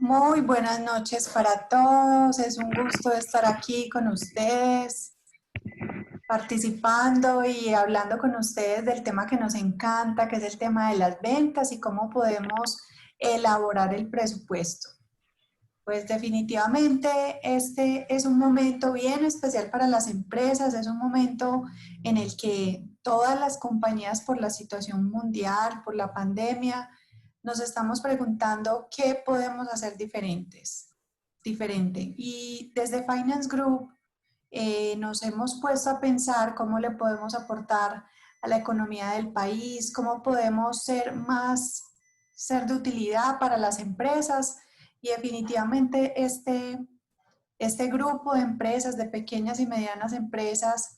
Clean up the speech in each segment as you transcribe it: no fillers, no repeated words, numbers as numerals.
Muy buenas noches para todos. Es un gusto estar aquí con ustedes, participando y hablando con ustedes del tema que nos encanta, que es el tema de las ventas y cómo podemos elaborar el presupuesto. Pues definitivamente este es un momento bien especial para las empresas, es un momento en el que todas las compañías por la situación mundial, por la pandemia, nos estamos preguntando qué podemos hacer diferente. Y desde Finance Group nos hemos puesto a pensar cómo le podemos aportar a la economía del país, cómo podemos ser de utilidad para las empresas y definitivamente este grupo de empresas, de pequeñas y medianas empresas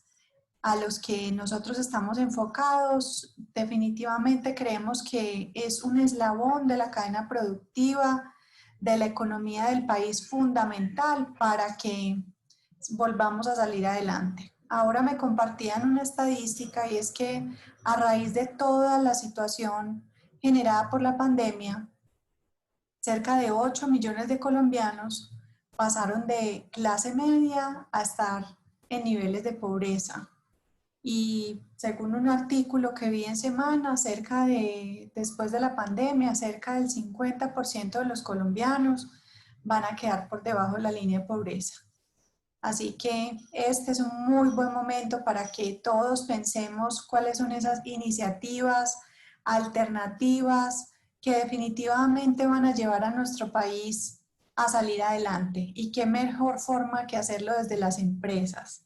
a los que nosotros estamos enfocados, definitivamente creemos que es un eslabón de la cadena productiva, de la economía del país fundamental para que volvamos a salir adelante. Ahora me compartían una estadística y es que a raíz de toda la situación generada por la pandemia, cerca de 8 millones de colombianos pasaron de clase media a estar en niveles de pobreza. Y según un artículo que vi en Semana, después de la pandemia, cerca del 50% de los colombianos van a quedar por debajo de la línea de pobreza. Así que este es un muy buen momento para que todos pensemos cuáles son esas iniciativas alternativas que definitivamente van a llevar a nuestro país a salir adelante. Y qué mejor forma que hacerlo desde las empresas.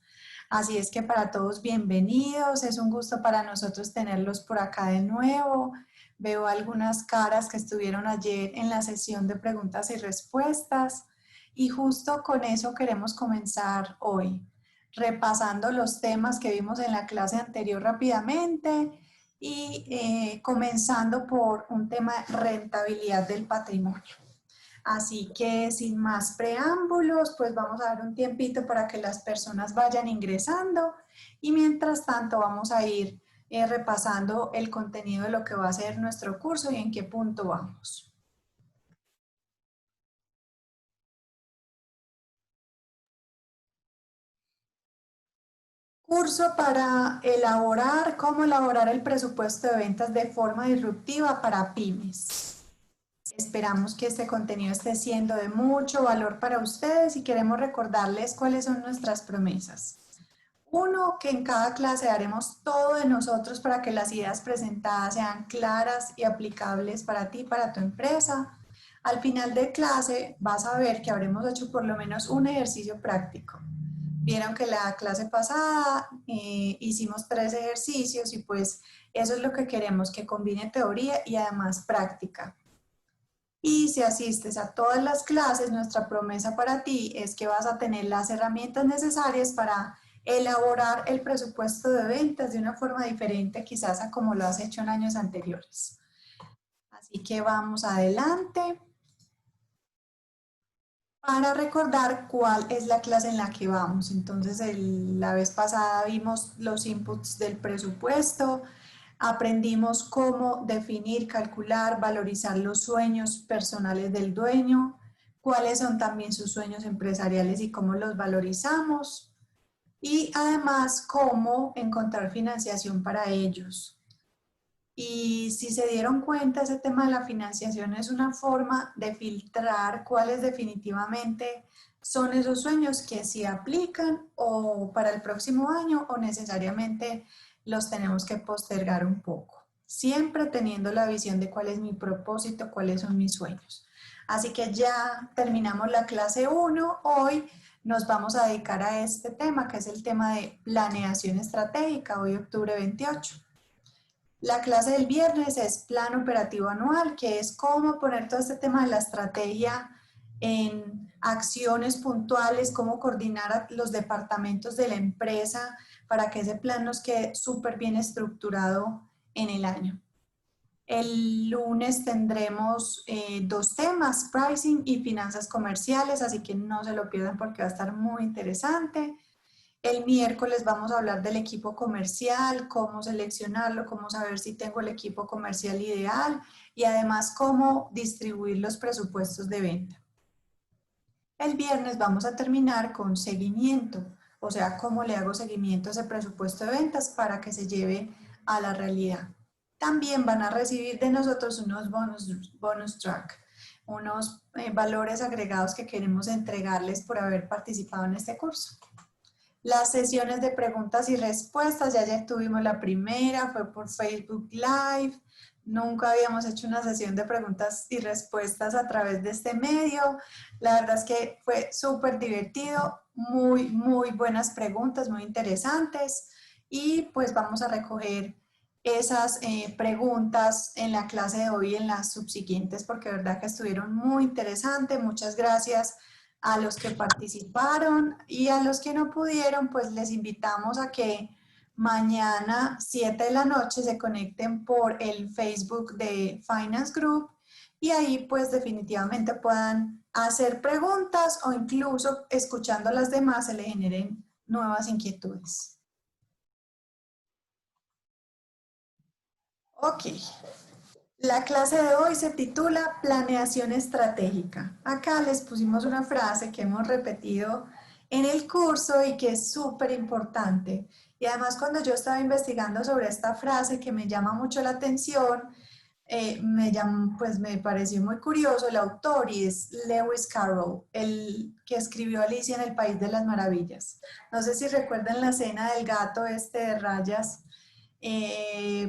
Así es que para todos bienvenidos, es un gusto para nosotros tenerlos por acá de nuevo. Veo algunas caras que estuvieron ayer en la sesión de preguntas y respuestas. Y justo con eso queremos comenzar hoy, repasando los temas que vimos en la clase anterior rápidamente y comenzando por un tema de rentabilidad del patrimonio. Así que sin más preámbulos, pues vamos a dar un tiempito para que las personas vayan ingresando y mientras tanto vamos a ir repasando el contenido de lo que va a ser nuestro curso y en qué punto vamos. Curso para cómo elaborar el presupuesto de ventas de forma disruptiva para pymes. Esperamos que este contenido esté siendo de mucho valor para ustedes y queremos recordarles cuáles son nuestras promesas. Uno, que en cada clase haremos todo de nosotros para que las ideas presentadas sean claras y aplicables para ti, para tu empresa. Al final de clase vas a ver que habremos hecho por lo menos un ejercicio práctico. Vieron que la clase pasada hicimos 3 ejercicios y pues eso es lo que queremos, que combine teoría y además práctica. Y si asistes a todas las clases, nuestra promesa para ti es que vas a tener las herramientas necesarias para elaborar el presupuesto de ventas de una forma diferente quizás a como lo has hecho en años anteriores. Así que vamos adelante para recordar cuál es la clase en la que vamos. Entonces, la vez pasada vimos los inputs del presupuesto, aprendimos cómo definir, calcular, valorizar los sueños personales del dueño, cuáles son también sus sueños empresariales y cómo los valorizamos, y además cómo encontrar financiación para ellos. Y si se dieron cuenta, ese tema de la financiación es una forma de filtrar cuáles definitivamente son esos sueños que sí aplican o para el próximo año o necesariamente los tenemos que postergar un poco. Siempre teniendo la visión de cuál es mi propósito, cuáles son mis sueños. Así que ya terminamos la clase 1. Hoy nos vamos a dedicar a este tema, que es el tema de planeación estratégica, hoy octubre 28. La clase del viernes es plan operativo anual, que es cómo poner todo este tema de la estrategia en acciones puntuales, cómo coordinar a los departamentos de la empresa para que ese plan nos quede súper bien estructurado en el año. El lunes tendremos 2 temas, pricing y finanzas comerciales, así que no se lo pierdan porque va a estar muy interesante. El miércoles vamos a hablar del equipo comercial, cómo seleccionarlo, cómo saber si tengo el equipo comercial ideal y además cómo distribuir los presupuestos de venta. El viernes vamos a terminar con seguimiento, o sea, cómo le hago seguimiento a ese presupuesto de ventas para que se lleve a la realidad. También van a recibir de nosotros unos bonus track, unos valores agregados que queremos entregarles por haber participado en este curso. Las sesiones de preguntas y respuestas, ya tuvimos la primera, fue por Facebook Live. Nunca habíamos hecho una sesión de preguntas y respuestas a través de este medio. La verdad es que fue súper divertido, muy buenas preguntas, muy interesantes. Y pues vamos a recoger esas preguntas en la clase de hoy y en las subsiguientes, porque de verdad que estuvieron muy interesantes. Muchas gracias a los que participaron y a los que no pudieron, pues les invitamos a que mañana 7 de la noche se conecten por el Facebook de Finance Group y ahí pues definitivamente puedan hacer preguntas o incluso escuchando a las demás se le generen nuevas inquietudes. Ok. La clase de hoy se titula Planeación Estratégica. Acá les pusimos una frase que hemos repetido en el curso y que es súper importante. Y además cuando yo estaba investigando sobre esta frase que me llama mucho la atención, pues me pareció muy curioso el autor y es Lewis Carroll, el que escribió Alicia en el País de las Maravillas. No sé si recuerdan la escena del gato este de rayas,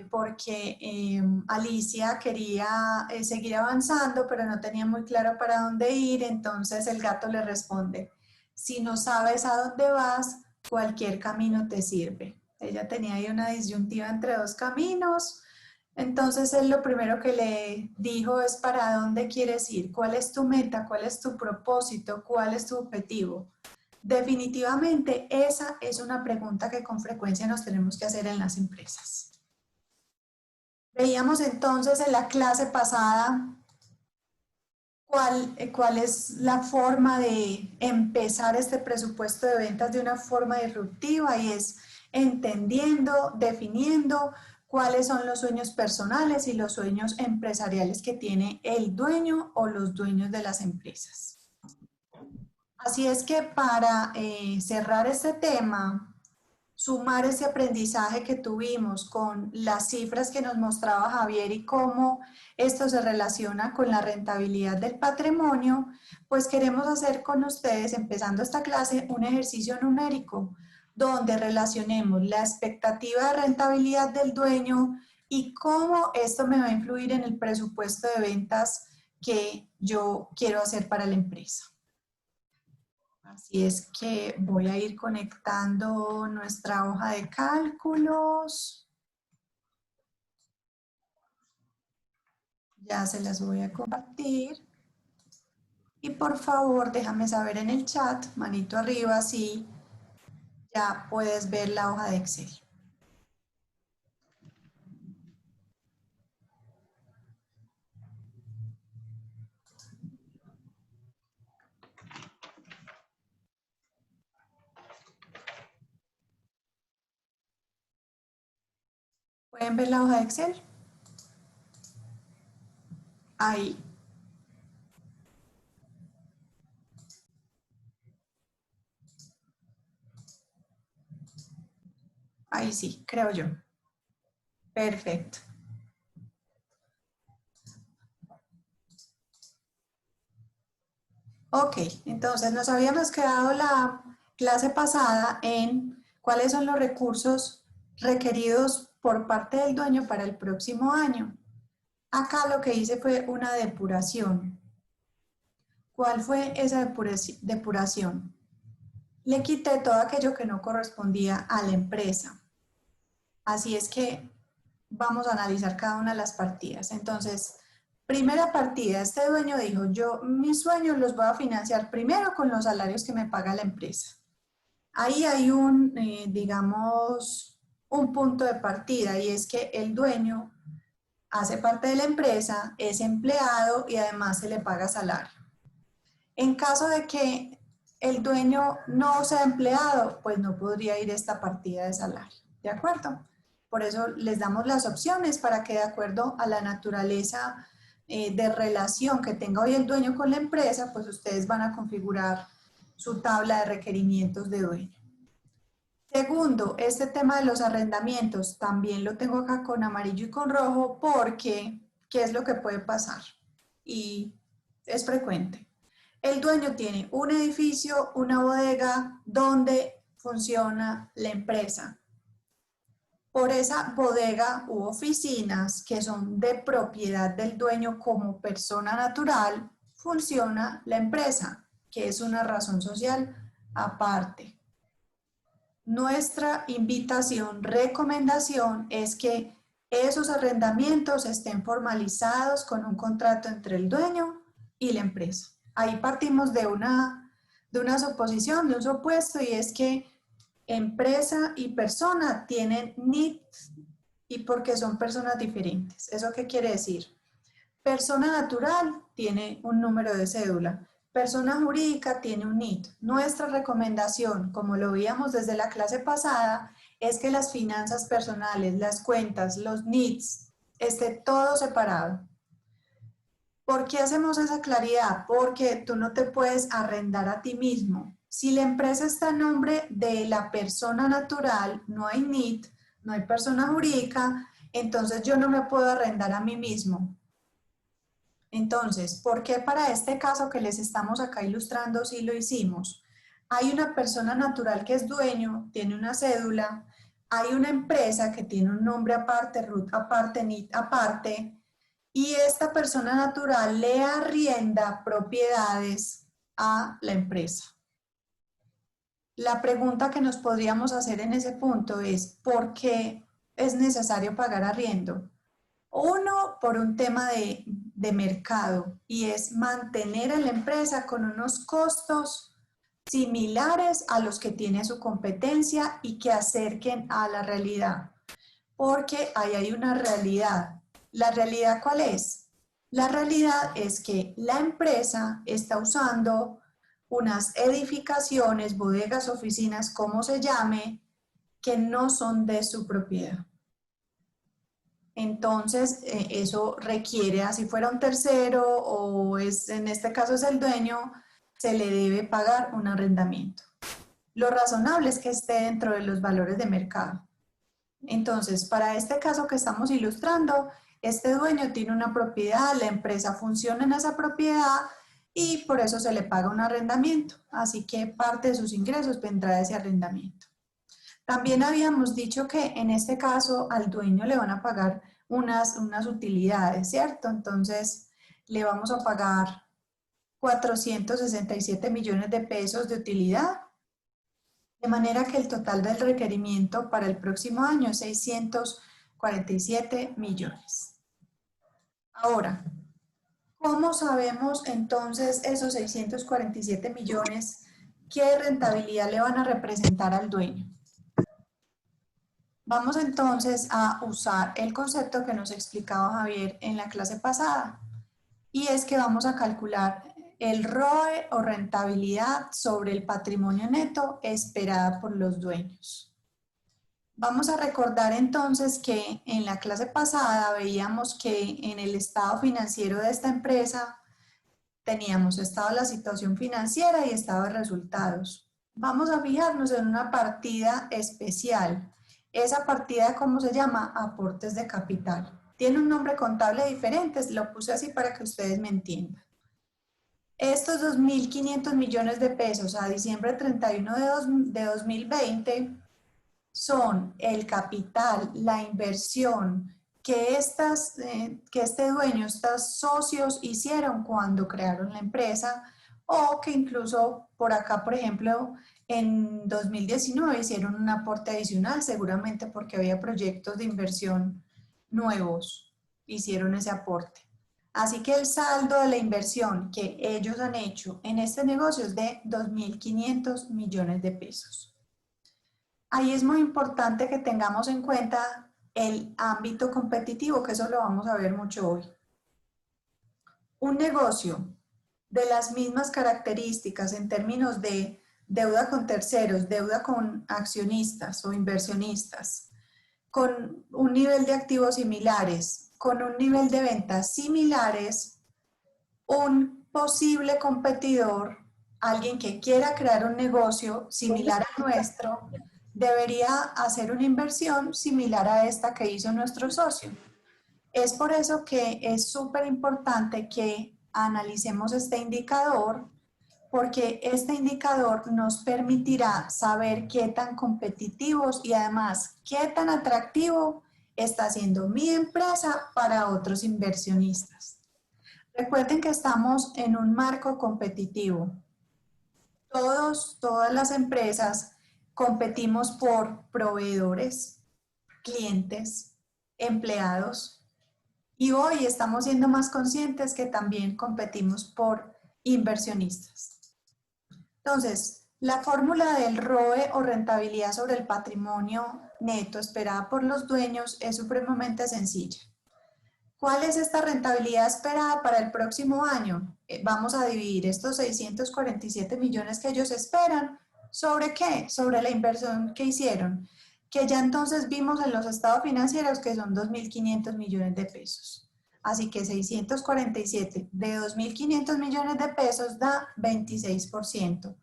porque Alicia quería seguir avanzando, pero no tenía muy claro para dónde ir, entonces el gato le responde, si no sabes a dónde vas, cualquier camino te sirve. Ella tenía ahí una disyuntiva entre dos caminos, entonces él lo primero que le dijo es para dónde quieres ir, cuál es tu meta, cuál es tu propósito, cuál es tu objetivo. Definitivamente esa es una pregunta que con frecuencia nos tenemos que hacer en las empresas. Veíamos entonces en la clase pasada cuál es la forma de empezar este presupuesto de ventas de una forma disruptiva y es entendiendo, definiendo cuáles son los sueños personales y los sueños empresariales que tiene el dueño o los dueños de las empresas. Así es que para cerrar este tema, sumar ese aprendizaje que tuvimos con las cifras que nos mostraba Javier y cómo esto se relaciona con la rentabilidad del patrimonio, pues queremos hacer con ustedes, empezando esta clase, un ejercicio numérico donde relacionemos la expectativa de rentabilidad del dueño y cómo esto me va a influir en el presupuesto de ventas que yo quiero hacer para la empresa. Así es que voy a ir conectando nuestra hoja de cálculos. Ya se las voy a compartir. Y por favor, déjame saber en el chat, manito arriba, si ya puedes ver la hoja de Excel. ¿Pueden ver la hoja de Excel? Ahí. Ahí sí, creo yo. Perfecto. Ok, entonces nos habíamos quedado la clase pasada en cuáles son los recursos requeridos por parte del dueño para el próximo año. Acá lo que hice fue una depuración. ¿Cuál fue esa depuración? Le quité todo aquello que no correspondía a la empresa. Así es que vamos a analizar cada una de las partidas. Entonces, primera partida, este dueño dijo, yo mis sueños los voy a financiar primero con los salarios que me paga la empresa. Ahí hay un, digamos, un punto de partida y es que el dueño hace parte de la empresa, es empleado y además se le paga salario. En caso de que el dueño no sea empleado, pues no podría ir esta partida de salario, ¿de acuerdo? Por eso les damos las opciones para que de acuerdo a la naturaleza de relación que tenga hoy el dueño con la empresa, pues ustedes van a configurar su tabla de requerimientos de dueño. Segundo, este tema de los arrendamientos también lo tengo acá con amarillo y con rojo porque, ¿qué es lo que puede pasar? Y es frecuente. El dueño tiene un edificio, una bodega donde funciona la empresa. Por esa bodega u oficinas que son de propiedad del dueño como persona natural, funciona la empresa, que es una razón social aparte. Nuestra invitación, recomendación es que esos arrendamientos estén formalizados con un contrato entre el dueño y la empresa. Ahí partimos de una suposición, de un supuesto, y es que empresa y persona tienen NIT y porque son personas diferentes. ¿Eso qué quiere decir? Persona natural tiene un número de cédula. Persona jurídica tiene un NIT. Nuestra recomendación, como lo veíamos desde la clase pasada, es que las finanzas personales, las cuentas, los NITs, esté todo separado. ¿Por qué hacemos esa claridad? Porque tú no te puedes arrendar a ti mismo. Si la empresa está en nombre de la persona natural, no hay NIT, no hay persona jurídica, entonces yo no me puedo arrendar a mí mismo. Entonces, ¿por qué para este caso que les estamos acá ilustrando sí lo hicimos? Hay una persona natural que es dueño, tiene una cédula, hay una empresa que tiene un nombre aparte, RUT aparte, NIT aparte, y esta persona natural le arrienda propiedades a la empresa. La pregunta que nos podríamos hacer en ese punto es, ¿por qué es necesario pagar arriendo? Uno, por un tema de mercado, y es mantener a la empresa con unos costos similares a los que tiene su competencia y que acerquen a la realidad. Porque ahí hay una realidad. ¿La realidad cuál es? La realidad es que la empresa está usando unas edificaciones, bodegas, oficinas, como se llame, que no son de su propiedad. Entonces, eso requiere, así fuera un tercero o en este caso es el dueño, se le debe pagar un arrendamiento. Lo razonable es que esté dentro de los valores de mercado. Entonces, para este caso que estamos ilustrando, este dueño tiene una propiedad, la empresa funciona en esa propiedad y por eso se le paga un arrendamiento. Así que parte de sus ingresos vendrá de ese arrendamiento. También habíamos dicho que en este caso al dueño le van a pagar unas utilidades, ¿cierto? Entonces le vamos a pagar 467 millones de pesos de utilidad, de manera que el total del requerimiento para el próximo año es 647 millones. Ahora, ¿cómo sabemos entonces esos 647 millones qué rentabilidad le van a representar al dueño? Vamos entonces a usar el concepto que nos explicaba Javier en la clase pasada, y es que vamos a calcular el ROE o rentabilidad sobre el patrimonio neto esperada por los dueños. Vamos a recordar entonces que en la clase pasada veíamos que en el estado financiero de esta empresa teníamos estado de la situación financiera y estado de resultados. Vamos a fijarnos en una partida especial. Esa partida, ¿cómo se llama? Aportes de capital. Tiene un nombre contable diferente, lo puse así para que ustedes me entiendan. Estos 2.500 millones de pesos a diciembre 31 de 2020 son el capital, la inversión que este dueño, estos socios hicieron cuando crearon la empresa, o que incluso por acá, por ejemplo, en 2019 hicieron un aporte adicional, seguramente porque había proyectos de inversión nuevos, hicieron ese aporte. Así que el saldo de la inversión que ellos han hecho en este negocio es de 2.500 millones de pesos. Ahí es muy importante que tengamos en cuenta el ámbito competitivo, que eso lo vamos a ver mucho hoy. Un negocio de las mismas características en términos de deuda con terceros, deuda con accionistas o inversionistas, con un nivel de activos similares, con un nivel de ventas similares, un posible competidor, alguien que quiera crear un negocio similar al nuestro, debería hacer una inversión similar a esta que hizo nuestro socio. Es por eso que es súper importante que analicemos este indicador, porque este indicador nos permitirá saber qué tan competitivos y además qué tan atractivo está siendo mi empresa para otros inversionistas. Recuerden que estamos en un marco competitivo. Todas las empresas competimos por proveedores, clientes, empleados, y hoy estamos siendo más conscientes que también competimos por inversionistas. Entonces, la fórmula del ROE o rentabilidad sobre el patrimonio neto esperada por los dueños es supremamente sencilla. ¿Cuál es esta rentabilidad esperada para el próximo año? Vamos a dividir estos 647 millones que ellos esperan. ¿Sobre qué? Sobre la inversión que hicieron, que ya entonces vimos en los estados financieros que son 2.500 millones de pesos. Así que 647 de 2.500 millones de pesos da 26%.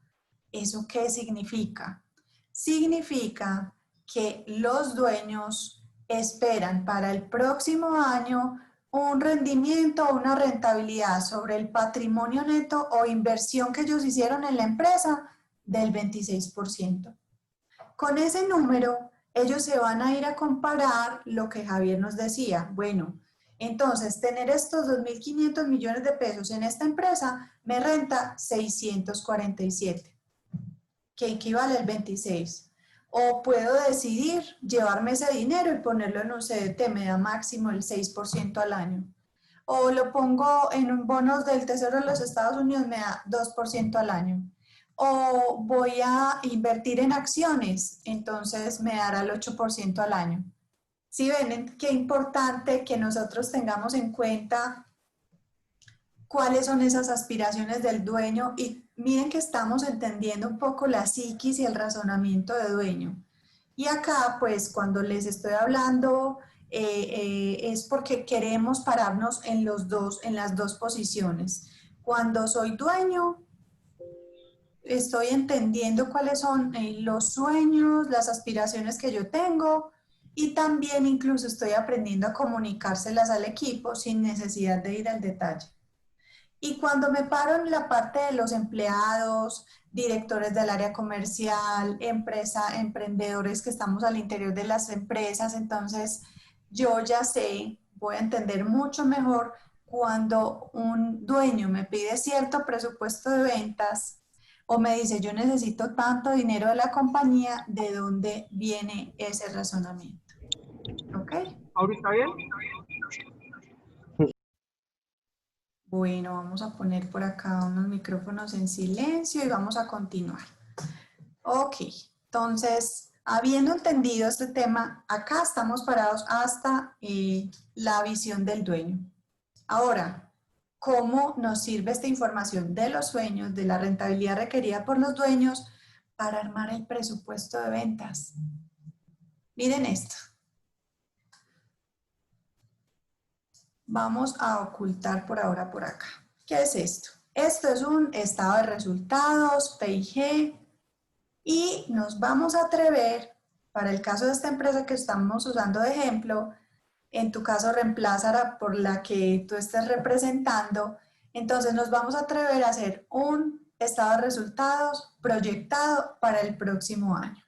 ¿Eso qué significa? Significa que los dueños esperan para el próximo año un rendimiento o una rentabilidad sobre el patrimonio neto o inversión que ellos hicieron en la empresa del 26%. Con ese número, ellos se van a ir a comparar lo que Javier nos decía. Bueno, entonces, tener estos 2.500 millones de pesos en esta empresa me renta 647, que equivale al 26. O puedo decidir llevarme ese dinero y ponerlo en un CDT, me da máximo el 6% al año. O lo pongo en un bonos del Tesoro de los Estados Unidos, me da 2% al año. O voy a invertir en acciones, entonces me dará el 8% al año. ¿Sí ven qué importante que nosotros tengamos en cuenta cuáles son esas aspiraciones del dueño? Y miren que estamos entendiendo un poco la psiquis y el razonamiento de dueño. Y acá, pues, cuando les estoy hablando, es porque queremos pararnos en las dos posiciones. Cuando soy dueño, estoy entendiendo cuáles son los sueños, las aspiraciones que yo tengo, y también incluso estoy aprendiendo a comunicárselas al equipo sin necesidad de ir al detalle. Y cuando me paro en la parte de los empleados, directores del área comercial, emprendedores que estamos al interior de las empresas, entonces yo ya sé, voy a entender mucho mejor cuando un dueño me pide cierto presupuesto de ventas o me dice yo necesito tanto dinero de la compañía, ¿de dónde viene ese razonamiento? ¿Ok? ¿Ahorita bien? Bueno, vamos a poner por acá unos micrófonos en silencio y vamos a continuar. Ok, entonces, habiendo entendido este tema, acá estamos parados hasta la visión del dueño. Ahora, ¿cómo nos sirve esta información de los sueños, de la rentabilidad requerida por los dueños para armar el presupuesto de ventas? Miren esto. Vamos a ocultar por ahora por acá. ¿Qué es esto? Esto es un estado de resultados, PIG, y nos vamos a atrever, para el caso de esta empresa que estamos usando de ejemplo, en tu caso reemplázala por la que tú estés representando, entonces nos vamos a atrever a hacer un estado de resultados proyectado para el próximo año.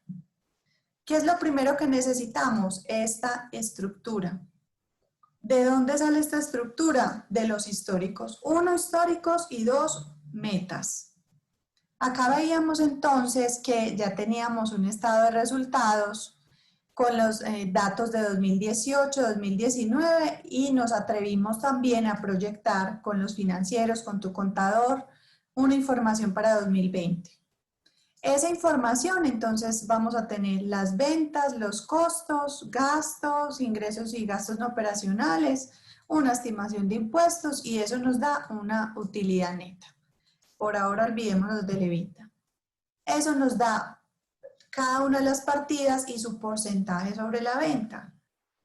¿Qué es lo primero que necesitamos? Esta estructura. ¿De dónde sale esta estructura? De los históricos. 1, históricos, y 2, metas. Acá veíamos entonces que ya teníamos un estado de resultados con los datos de 2018, 2019, y nos atrevimos también a proyectar con los financieros, con tu contador, una información para 2020. Esa información, entonces, vamos a tener las ventas, los costos, gastos, ingresos y gastos no operacionales, una estimación de impuestos, y eso nos da una utilidad neta. Por ahora olvidémonos del EBITDA. Eso nos da cada una de las partidas y su porcentaje sobre la venta.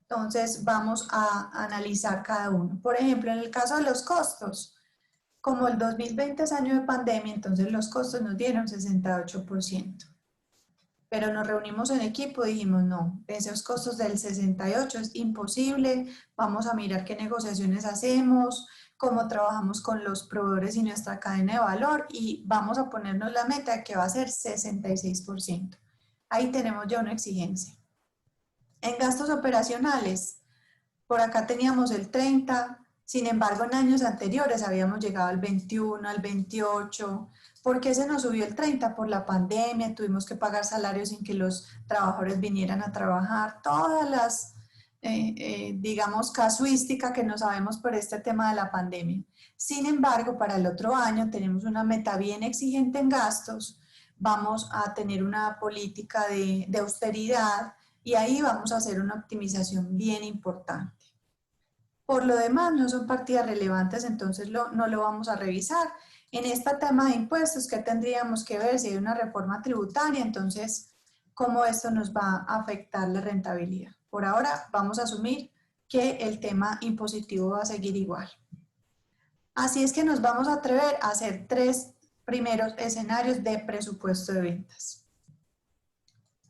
Entonces vamos a analizar cada uno. Por ejemplo, en el caso de los costos, como el 2020 es año de pandemia, entonces los costos nos dieron 68%. Pero nos reunimos en equipo y dijimos, no, esos costos del 68 es imposible, vamos a mirar qué negociaciones hacemos, cómo trabajamos con los proveedores y nuestra cadena de valor y vamos a ponernos la meta que va a ser 66%. Ahí tenemos ya una exigencia. En gastos operacionales, por acá teníamos el 30, sin embargo en años anteriores habíamos llegado al 21, al 28. ¿Por qué se nos subió el 30? Por la pandemia, tuvimos que pagar salarios sin que los trabajadores vinieran a trabajar, todas las, digamos, casuística que no sabemos por este tema de la pandemia. Sin embargo, para el otro año tenemos una meta bien exigente en gastos, vamos a tener una política de austeridad y ahí vamos a hacer una optimización bien importante. Por lo demás, no son partidas relevantes, entonces no lo vamos a revisar. En este tema de impuestos, ¿qué tendríamos que ver? Si hay una reforma tributaria, entonces, ¿cómo esto nos va a afectar la rentabilidad? Por ahora, vamos a asumir que el tema impositivo va a seguir igual. Así es que nos vamos a atrever a hacer 3 primeros escenarios de presupuesto de ventas.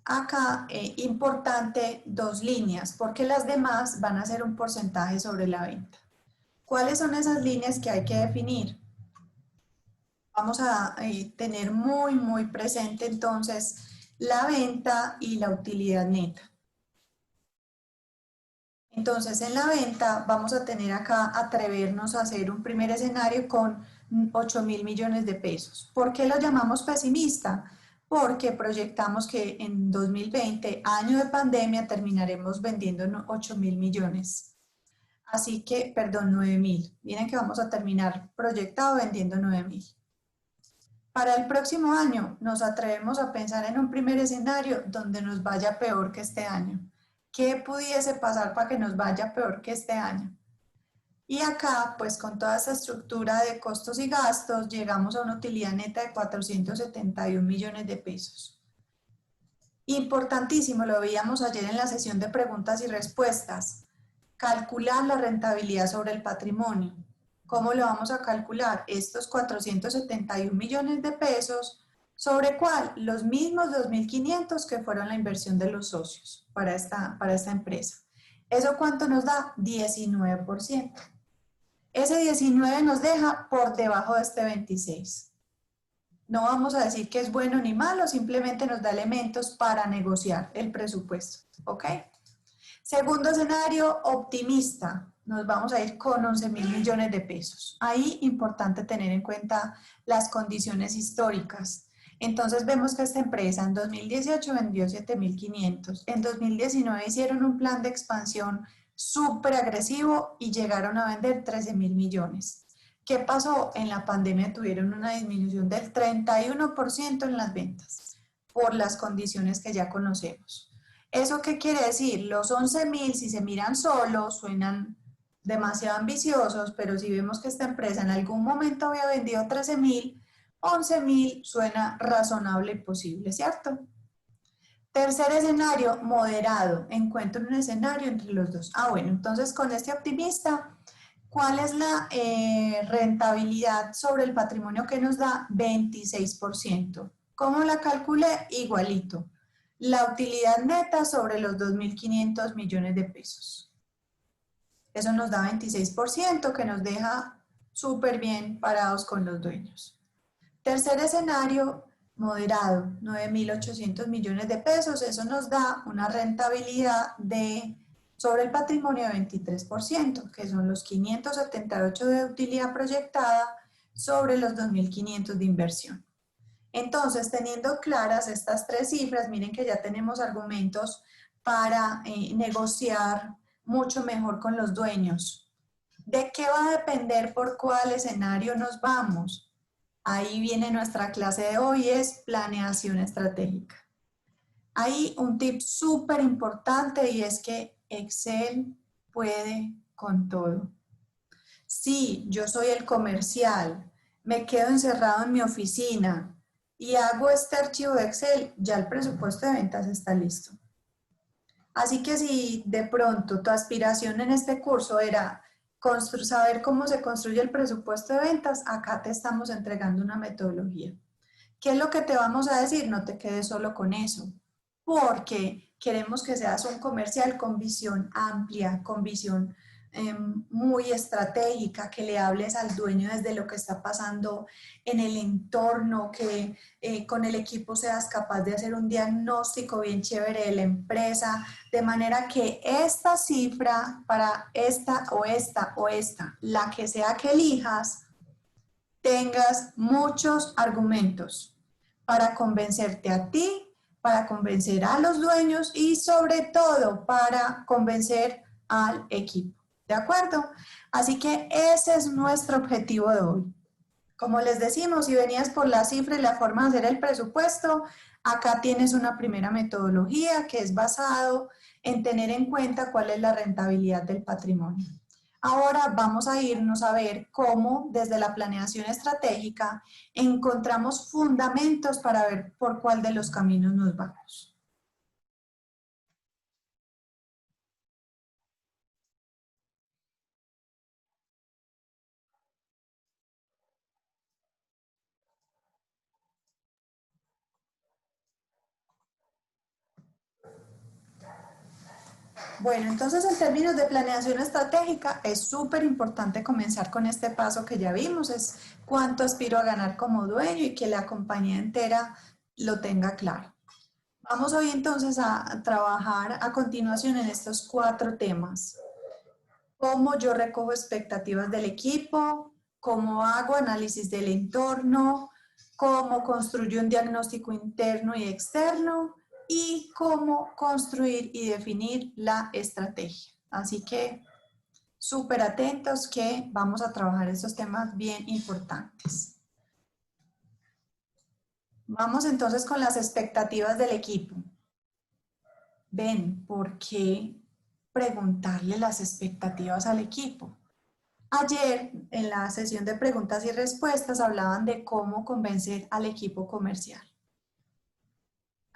Acá, importante, 2 líneas, porque las demás van a ser un porcentaje sobre la venta. ¿Cuáles son esas líneas que hay que definir? Vamos a tener muy presente entonces la venta y la utilidad neta. Entonces en la venta vamos a tener acá, atrevernos a hacer un primer escenario con 8.000 millones de pesos. ¿Por qué lo llamamos pesimista? Porque proyectamos que en 2020, año de pandemia, terminaremos vendiendo 8.000 millones. Así que, perdón, 9.000. Miren que vamos a terminar proyectado vendiendo 9.000. Para el próximo año nos atrevemos a pensar en un primer escenario donde nos vaya peor que este año. ¿Qué pudiese pasar para que nos vaya peor que este año? Y acá, pues con toda esta estructura de costos y gastos, llegamos a una utilidad neta de 471 millones de pesos. Importantísimo, lo veíamos ayer en la sesión de preguntas y respuestas. Calcular la rentabilidad sobre el patrimonio. ¿Cómo lo vamos a calcular? Estos 471 millones de pesos, ¿sobre cuál? Los mismos 2.500 que fueron la inversión de los socios para esta empresa. ¿Eso cuánto nos da? 19%. Ese 19 nos deja por debajo de este 26. No vamos a decir que es bueno ni malo, simplemente nos da elementos para negociar el presupuesto, ¿ok? Segundo escenario, optimista. Nos vamos a ir con 11.000 millones de pesos. Ahí, importante tener en cuenta las condiciones históricas. Entonces vemos que esta empresa en 2018 vendió 7.500. En 2019 hicieron un plan de expansión súper agresivo y llegaron a vender 13.000 millones. ¿Qué pasó? En la pandemia tuvieron una disminución del 31% en las ventas por las condiciones que ya conocemos. ¿Eso qué quiere decir? Los 11.000, si se miran solos, suenan demasiado ambiciosos, pero si vemos que esta empresa en algún momento había vendido 13.000, 11.000 suena razonable y posible, ¿cierto? Tercer escenario, moderado. Encuentro un escenario entre los dos. Bueno, entonces con este optimista, ¿cuál es la rentabilidad sobre el patrimonio que nos da? 26%. ¿Cómo la calculé? Igualito. La utilidad neta sobre los 2.500 millones de pesos. Eso nos da 26%, que nos deja súper bien parados con los dueños. Tercer escenario, moderado, 9.800 millones de pesos. Eso nos da una rentabilidad sobre el patrimonio de 23%, que son los 578 de utilidad proyectada sobre los 2.500 de inversión. Entonces, teniendo claras estas 3 cifras, miren que ya tenemos argumentos para negociar mucho mejor con los dueños. ¿De qué va a depender por cuál escenario nos vamos? Ahí viene nuestra clase de hoy, es planeación estratégica. Hay un tip súper importante y es que Excel puede con todo. Si yo soy el comercial, me quedo encerrado en mi oficina y hago este archivo de Excel, ya el presupuesto de ventas está listo. Así que si de pronto tu aspiración en este curso era saber cómo se construye el presupuesto de ventas, acá te estamos entregando una metodología. ¿Qué es lo que te vamos a decir? No te quedes solo con eso, porque queremos que seas un comercial con visión amplia, con visión muy estratégica, que le hables al dueño desde lo que está pasando en el entorno, que con el equipo seas capaz de hacer un diagnóstico bien chévere de la empresa, de manera que esta cifra para esta o esta o esta, la que sea que elijas, tengas muchos argumentos para convencerte a ti, para convencer a los dueños y sobre todo para convencer al equipo. ¿De acuerdo? Así que ese es nuestro objetivo de hoy. Como les decimos, si venías por la cifra y la forma de hacer el presupuesto, acá tienes una primera metodología que es basado en tener en cuenta cuál es la rentabilidad del patrimonio. Ahora vamos a irnos a ver cómo desde la planeación estratégica encontramos fundamentos para ver por cuál de los caminos nos vamos. Bueno, entonces en términos de planeación estratégica es súper importante comenzar con este paso que ya vimos, es cuánto aspiro a ganar como dueño y que la compañía entera lo tenga claro. Vamos hoy entonces a trabajar a continuación en estos 4 temas. Cómo yo recojo expectativas del equipo, cómo hago análisis del entorno, cómo construyo un diagnóstico interno y externo y cómo construir y definir la estrategia. Así que súper atentos que vamos a trabajar estos temas bien importantes. Vamos entonces con las expectativas del equipo. Ven, ¿por qué preguntarle las expectativas al equipo? Ayer, en la sesión de preguntas y respuestas, hablaban de cómo convencer al equipo comercial.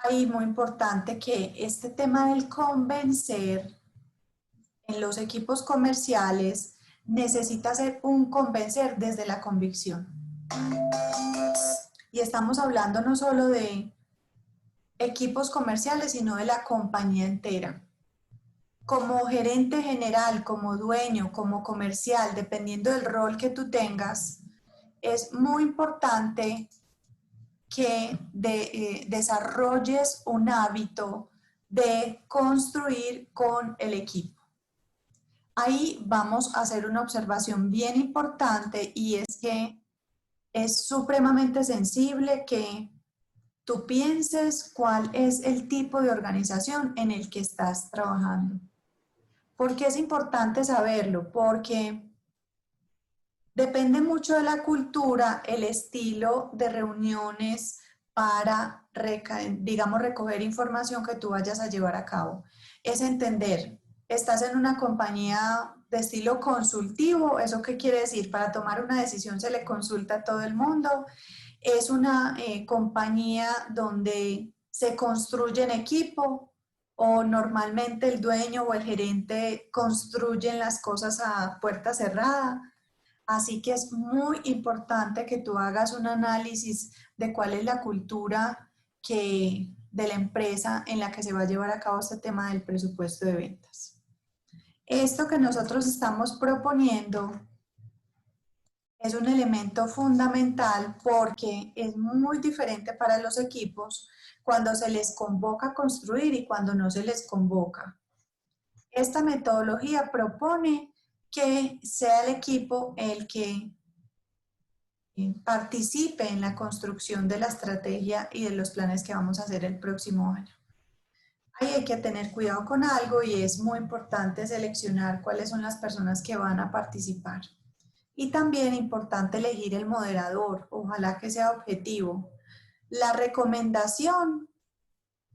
Ahí muy importante que este tema del convencer en los equipos comerciales necesita ser un convencer desde la convicción. Y estamos hablando no solo de equipos comerciales, sino de la compañía entera. Como gerente general, como dueño, como comercial, dependiendo del rol que tú tengas, es muy importante que desarrolles un hábito de construir con el equipo. Ahí vamos a hacer una observación bien importante y es que es supremamente sensible que tú pienses cuál es el tipo de organización en el que estás trabajando. ¿Por qué es importante saberlo? Porque depende mucho de la cultura, el estilo de reuniones para, digamos, recoger información que tú vayas a llevar a cabo. Es entender, estás en una compañía de estilo consultivo, ¿eso qué quiere decir? Para tomar una decisión se le consulta a todo el mundo. Es una compañía donde se construye en equipo o normalmente el dueño o el gerente construyen las cosas a puerta cerrada. Así que es muy importante que tú hagas un análisis de cuál es la cultura de la empresa en la que se va a llevar a cabo este tema del presupuesto de ventas. Esto que nosotros estamos proponiendo es un elemento fundamental porque es muy diferente para los equipos cuando se les convoca a construir y cuando no se les convoca. Esta metodología propone que sea el equipo el que participe en la construcción de la estrategia y de los planes que vamos a hacer el próximo año. Ahí hay que tener cuidado con algo y es muy importante seleccionar cuáles son las personas que van a participar. Y también importante elegir el moderador, ojalá que sea objetivo. La recomendación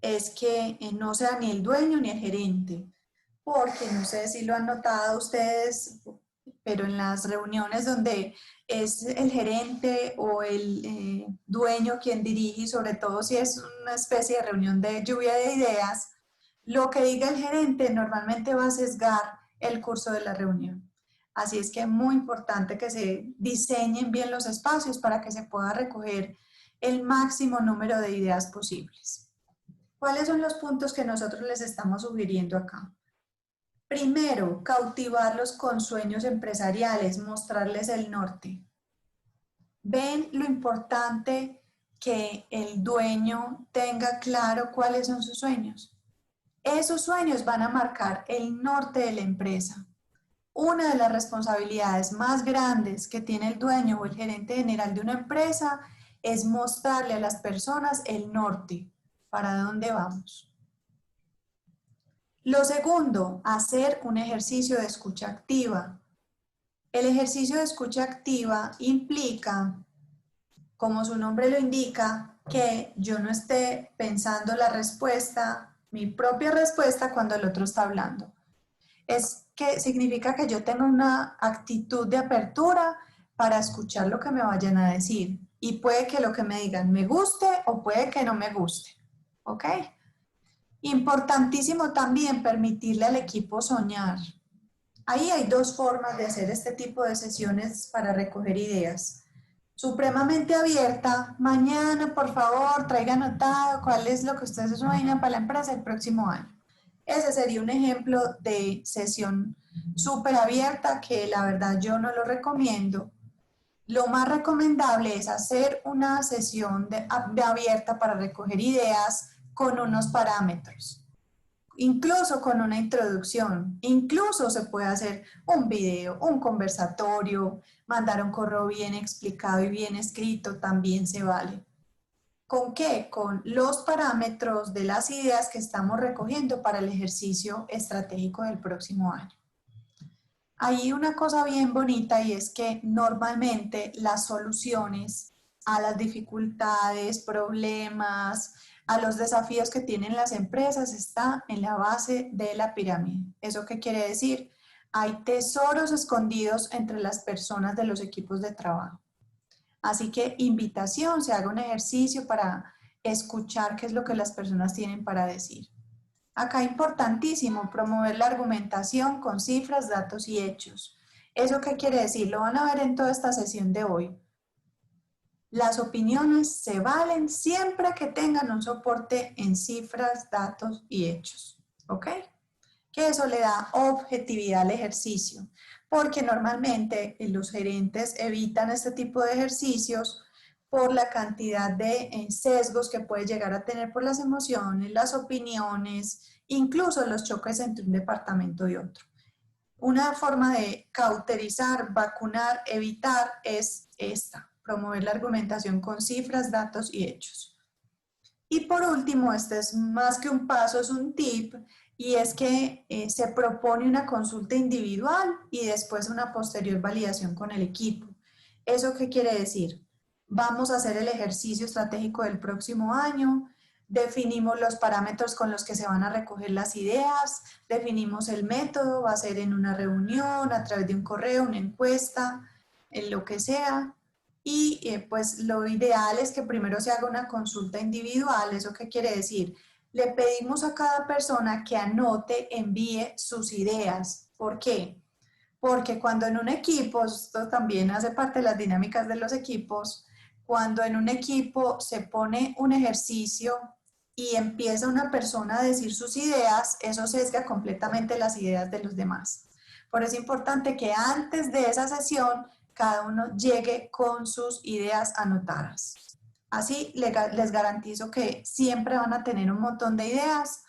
es que no sea ni el dueño ni el gerente, porque no sé si lo han notado ustedes, pero en las reuniones donde es el gerente o el dueño quien dirige, y sobre todo si es una especie de reunión de lluvia de ideas, Lo que diga el gerente normalmente va a sesgar el curso de la reunión. Así es que es muy importante que se diseñen bien los espacios para que se pueda recoger el máximo número de ideas posibles. ¿Cuáles son los puntos que nosotros les estamos sugiriendo acá? Primero, cautivarlos con sueños empresariales, mostrarles el norte. Ven lo importante que el dueño tenga claro cuáles son sus sueños. Esos sueños van a marcar el norte de la empresa. Una de las responsabilidades más grandes que tiene el dueño o el gerente general de una empresa es mostrarle a las personas el norte, para dónde vamos. Lo segundo, hacer un ejercicio de escucha activa. El ejercicio de escucha activa implica, como su nombre lo indica, que yo no esté pensando la respuesta, mi propia respuesta cuando el otro está hablando. Es que significa que yo tengo una actitud de apertura para escuchar lo que me vayan a decir. Y puede que lo que me digan me guste o puede que no me guste. ¿Ok? Importantísimo también permitirle al equipo soñar. Ahí hay dos formas de hacer este tipo de sesiones para recoger ideas. Supremamente abierta, mañana por favor traiga anotado cuál es lo que ustedes sueñan para la empresa el próximo año. Ese sería un ejemplo de sesión súper abierta que la verdad yo no lo recomiendo. Lo más recomendable es hacer una sesión de abierta para recoger ideas con unos parámetros, incluso con una introducción, incluso se puede hacer un video, un conversatorio, mandar un correo bien explicado y bien escrito, también se vale. ¿Con qué? Con los parámetros de las ideas que estamos recogiendo para el ejercicio estratégico del próximo año. Hay una cosa bien bonita y es que normalmente las soluciones a las dificultades, problemas, a los desafíos que tienen las empresas está en la base de la pirámide. ¿Eso qué quiere decir? Hay tesoros escondidos entre las personas de los equipos de trabajo. Así que invitación, se haga un ejercicio para escuchar qué es lo que las personas tienen para decir. Acá importantísimo, promover la argumentación con cifras, datos y hechos. ¿Eso qué quiere decir? Lo van a ver en toda esta sesión de hoy. Las opiniones se valen siempre que tengan un soporte en cifras, datos y hechos. ¿Ok? Que eso le da objetividad al ejercicio, porque normalmente los gerentes evitan este tipo de ejercicios por la cantidad de sesgos que puede llegar a tener por las emociones, las opiniones, incluso los choques entre un departamento y otro. Una forma de cauterizar, vacunar, evitar es esta, promover la argumentación con cifras, datos y hechos. Y por último, este es más que un paso, es un tip, y es que se propone una consulta individual y después una posterior validación con el equipo. ¿Eso qué quiere decir? Vamos a hacer el ejercicio estratégico del próximo año, definimos los parámetros con los que se van a recoger las ideas, definimos el método, va a ser en una reunión, a través de un correo, una encuesta, en lo que sea. Y pues lo ideal es que primero se haga una consulta individual. ¿Eso qué quiere decir? Le pedimos a cada persona que anote, envíe sus ideas. ¿Por qué? Porque cuando en un equipo, esto también hace parte de las dinámicas de los equipos, cuando en un equipo se pone un ejercicio y empieza una persona a decir sus ideas, eso sesga completamente las ideas de los demás. Por eso es importante que antes de esa sesión cada uno llegue con sus ideas anotadas. Así les garantizo que siempre van a tener un montón de ideas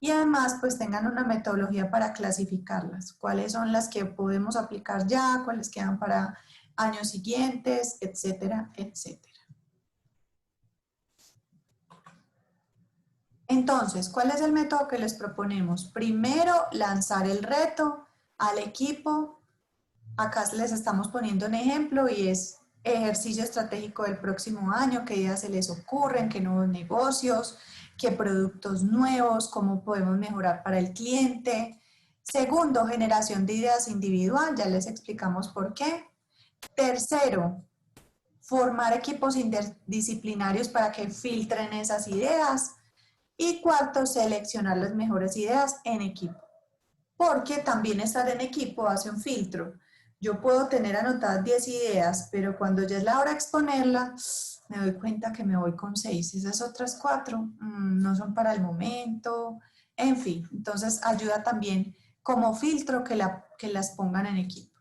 y además pues tengan una metodología para clasificarlas. Cuáles son las que podemos aplicar ya, cuáles quedan para años siguientes, etcétera, etcétera. Entonces, ¿cuál es el método que les proponemos? Primero, lanzar el reto al equipo. Acá les estamos poniendo un ejemplo y es ejercicio estratégico del próximo año, qué ideas se les ocurren, qué nuevos negocios, qué productos nuevos, cómo podemos mejorar para el cliente. Segundo, generación de ideas individual, ya les explicamos por qué. Tercero, formar equipos interdisciplinarios para que filtren esas ideas. Y cuarto, seleccionar las mejores ideas en equipo. Porque también estar en equipo hace un filtro. Yo puedo tener anotadas 10 ideas, pero cuando ya es la hora de exponerla, me doy cuenta que me voy con 6. Esas otras 4 no son para el momento. En fin, entonces ayuda también como filtro que las pongan en equipo.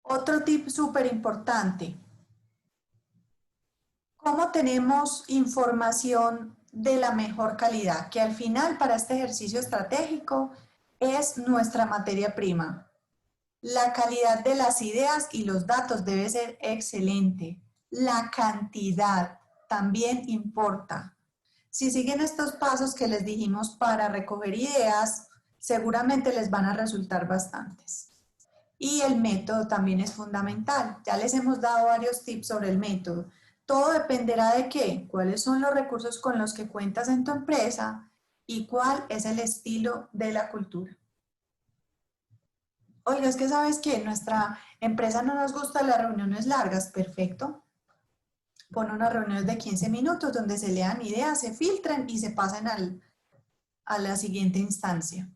Otro tip súper importante. ¿Cómo tenemos información de la mejor calidad? Que al final para este ejercicio estratégico es nuestra materia prima. La calidad de las ideas y los datos debe ser excelente. La cantidad también importa. Si siguen estos pasos que les dijimos para recoger ideas, seguramente les van a resultar bastantes. Y el método también es fundamental. Ya les hemos dado varios tips sobre el método. Todo dependerá de qué, cuáles son los recursos con los que cuentas en tu empresa y cuál es el estilo de la cultura. Oiga, es que sabes que en nuestra empresa no nos gustan las reuniones largas, perfecto. Pon unas reuniones de 15 minutos donde se lean ideas, se filtren y se pasen a la siguiente instancia.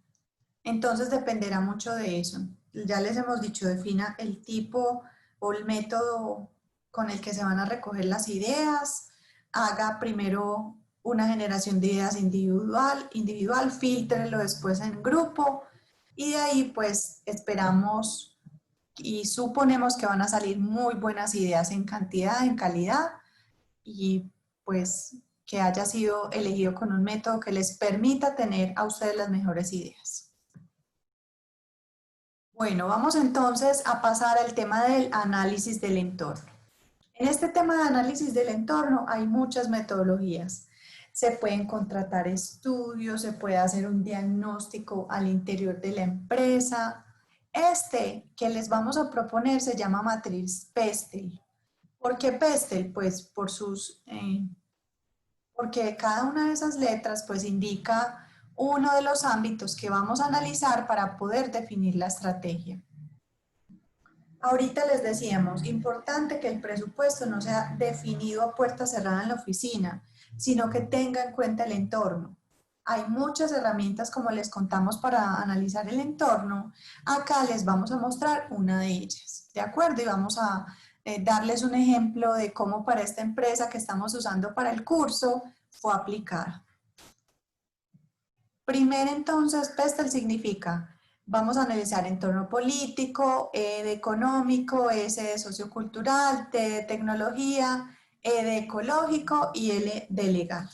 Entonces dependerá mucho de eso. Ya les hemos dicho, defina el tipo o el método con el que se van a recoger las ideas, haga primero una generación de ideas individual, filtrelo después en grupo y de ahí pues esperamos y suponemos que van a salir muy buenas ideas en cantidad, en calidad y pues que haya sido elegido con un método que les permita tener a ustedes las mejores ideas. Bueno, vamos entonces a pasar al tema del análisis del entorno. En este tema de análisis del entorno hay muchas metodologías. Se pueden contratar estudios, se puede hacer un diagnóstico al interior de la empresa. Este que les vamos a proponer se llama matriz Pestel. ¿Por qué Pestel? Pues porque cada una de esas letras pues indica uno de los ámbitos que vamos a analizar para poder definir la estrategia. Ahorita les decíamos, importante que el presupuesto no sea definido a puerta cerrada en la oficina, sino que tenga en cuenta el entorno. Hay muchas herramientas, como les contamos, para analizar el entorno. Acá les vamos a mostrar una de ellas, ¿de acuerdo? Y vamos a darles un ejemplo de cómo para esta empresa que estamos usando para el curso fue aplicada. Primero, entonces, PESTEL significa, vamos a analizar entorno político, E de económico, S de sociocultural, T de tecnología, E de ecológico y L de legal.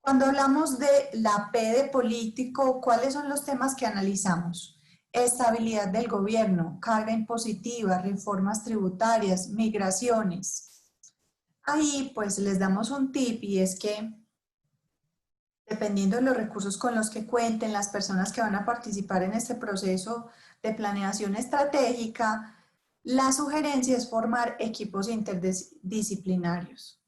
Cuando hablamos de la P de político, ¿cuáles son los temas que analizamos? Estabilidad del gobierno, carga impositiva, reformas tributarias, migraciones. Ahí pues les damos un tip y es que dependiendo de los recursos con los que cuenten las personas que van a participar en este proceso de planeación estratégica, la sugerencia es formar equipos interdisciplinarios.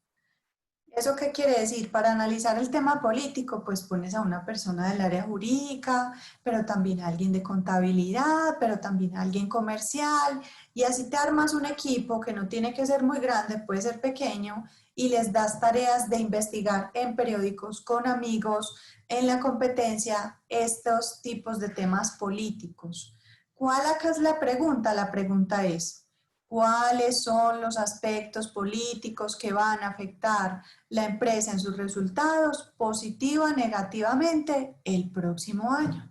¿Eso qué quiere decir? Para analizar el tema político, pues pones a una persona del área jurídica, pero también a alguien de contabilidad, pero también a alguien comercial, y así te armas un equipo que no tiene que ser muy grande, puede ser pequeño, y les das tareas de investigar en periódicos con amigos, en la competencia, estos tipos de temas políticos. ¿Cuál acá es la pregunta? La pregunta es, ¿cuáles son los aspectos políticos que van a afectar la empresa en sus resultados positiva o negativamente el próximo año?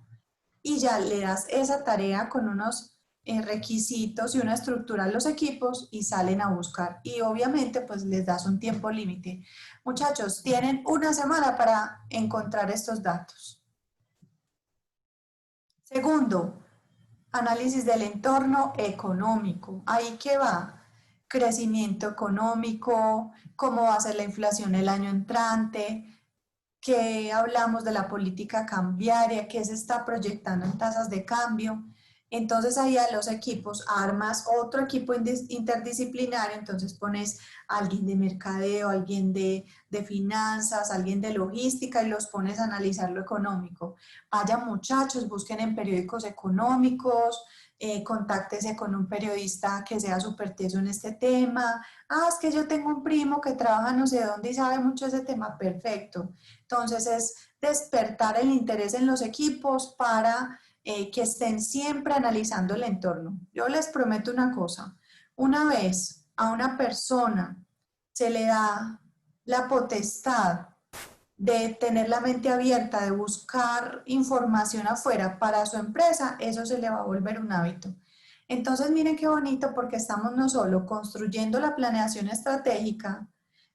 Y ya le das esa tarea con unos requisitos y una estructura a los equipos y salen a buscar. Y obviamente pues les das un tiempo límite. Muchachos, tienen una semana para encontrar estos datos. Segundo, análisis del entorno económico. ¿Ahí qué va? Crecimiento económico, cómo va a ser la inflación el año entrante, qué hablamos de la política cambiaria, qué se está proyectando en tasas de cambio. Entonces ahí a los equipos armas otro equipo interdisciplinario, entonces pones a alguien de mercadeo, alguien de finanzas, alguien de logística y los pones a analizar lo económico. Vayan muchachos, busquen en periódicos económicos, contáctese con un periodista que sea súper teso en este tema. Ah, es que yo tengo un primo que trabaja no sé dónde y sabe mucho de ese tema, perfecto. Entonces es despertar el interés en los equipos para que estén siempre analizando el entorno. Yo les prometo una cosa, una vez a una persona se le da la potestad de tener la mente abierta, de buscar información afuera para su empresa, eso se le va a volver un hábito. Entonces, miren qué bonito porque estamos no solo construyendo la planeación estratégica,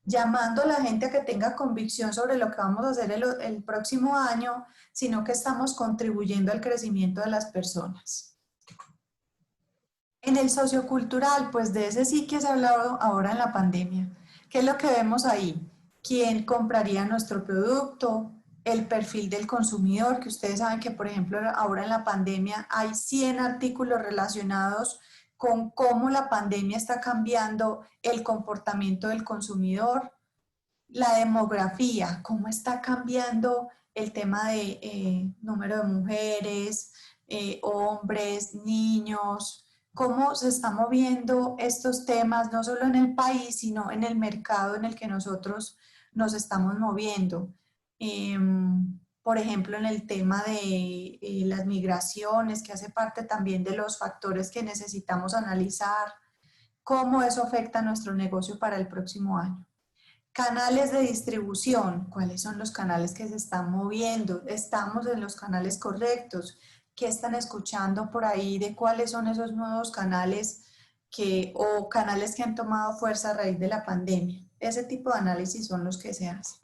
llamando a la gente a que tenga convicción sobre lo que vamos a hacer el próximo año, sino que estamos contribuyendo al crecimiento de las personas. En el sociocultural, pues de ese sí que se ha hablado ahora en la pandemia. ¿Qué es lo que vemos ahí? ¿Quién compraría nuestro producto? El perfil del consumidor, que ustedes saben que, por ejemplo, ahora en la pandemia hay 100 artículos relacionados con cómo la pandemia está cambiando el comportamiento del consumidor, la demografía, cómo está cambiando el tema de número de mujeres, hombres, niños, cómo se están moviendo estos temas, no solo en el país, sino en el mercado en el que nosotros nos estamos moviendo. Por ejemplo, en el tema de las migraciones, que hace parte también de los factores que necesitamos analizar, cómo eso afecta a nuestro negocio para el próximo año. Canales de distribución, ¿cuáles son los canales que se están moviendo? ¿Estamos en los canales correctos? ¿Qué están escuchando por ahí de cuáles son esos nuevos canales o canales que han tomado fuerza a raíz de la pandemia? Ese tipo de análisis son los que se hacen.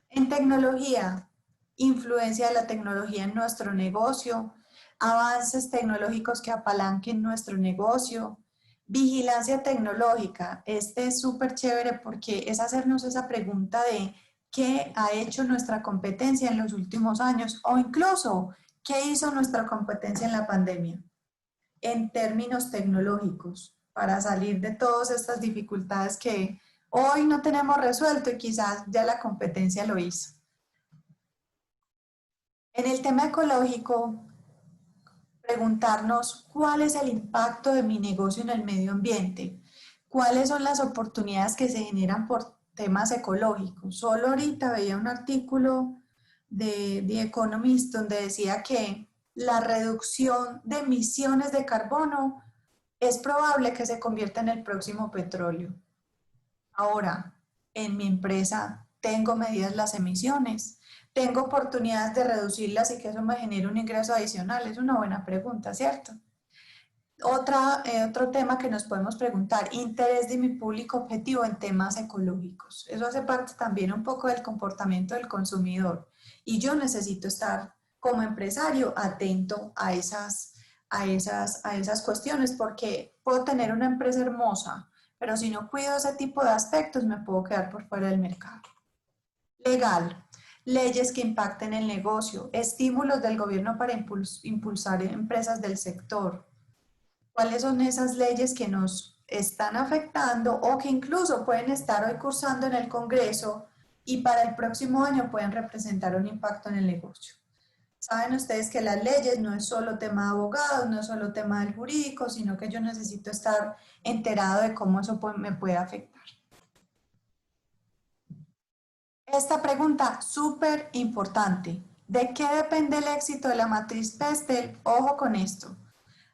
En tecnología, influencia de la tecnología en nuestro negocio, avances tecnológicos que apalanquen nuestro negocio, vigilancia tecnológica. Este es súper chévere porque es hacernos esa pregunta de qué ha hecho nuestra competencia en los últimos años o incluso qué hizo nuestra competencia en la pandemia en términos tecnológicos para salir de todas estas dificultades que hoy no tenemos resuelto y quizás ya la competencia lo hizo. En el tema ecológico, preguntarnos cuál es el impacto de mi negocio en el medio ambiente, cuáles son las oportunidades que se generan por temas ecológicos. Solo ahorita veía un artículo de The Economist donde decía que la reducción de emisiones de carbono es probable que se convierta en el próximo petróleo. Ahora, en mi empresa tengo medidas las emisiones, tengo oportunidades de reducirlas y que eso me genere un ingreso adicional. Es una buena pregunta, ¿cierto? Otro tema que nos podemos preguntar, interés de mi público objetivo en temas ecológicos. Eso hace parte también un poco del comportamiento del consumidor y yo necesito estar como empresario atento a esas cuestiones porque puedo tener una empresa hermosa, pero si no cuido ese tipo de aspectos me puedo quedar por fuera del mercado. Legal, leyes que impacten el negocio, estímulos del gobierno para impulsar empresas del sector. ¿Cuáles son esas leyes que nos están afectando o que incluso pueden estar hoy cursando en el Congreso y para el próximo año pueden representar un impacto en el negocio? Saben ustedes que las leyes no es solo tema de abogados, no es solo tema del jurídico, sino que yo necesito estar enterado de cómo eso me puede afectar. Esta pregunta súper importante. ¿De qué depende el éxito de la matriz Pestel? Ojo con esto.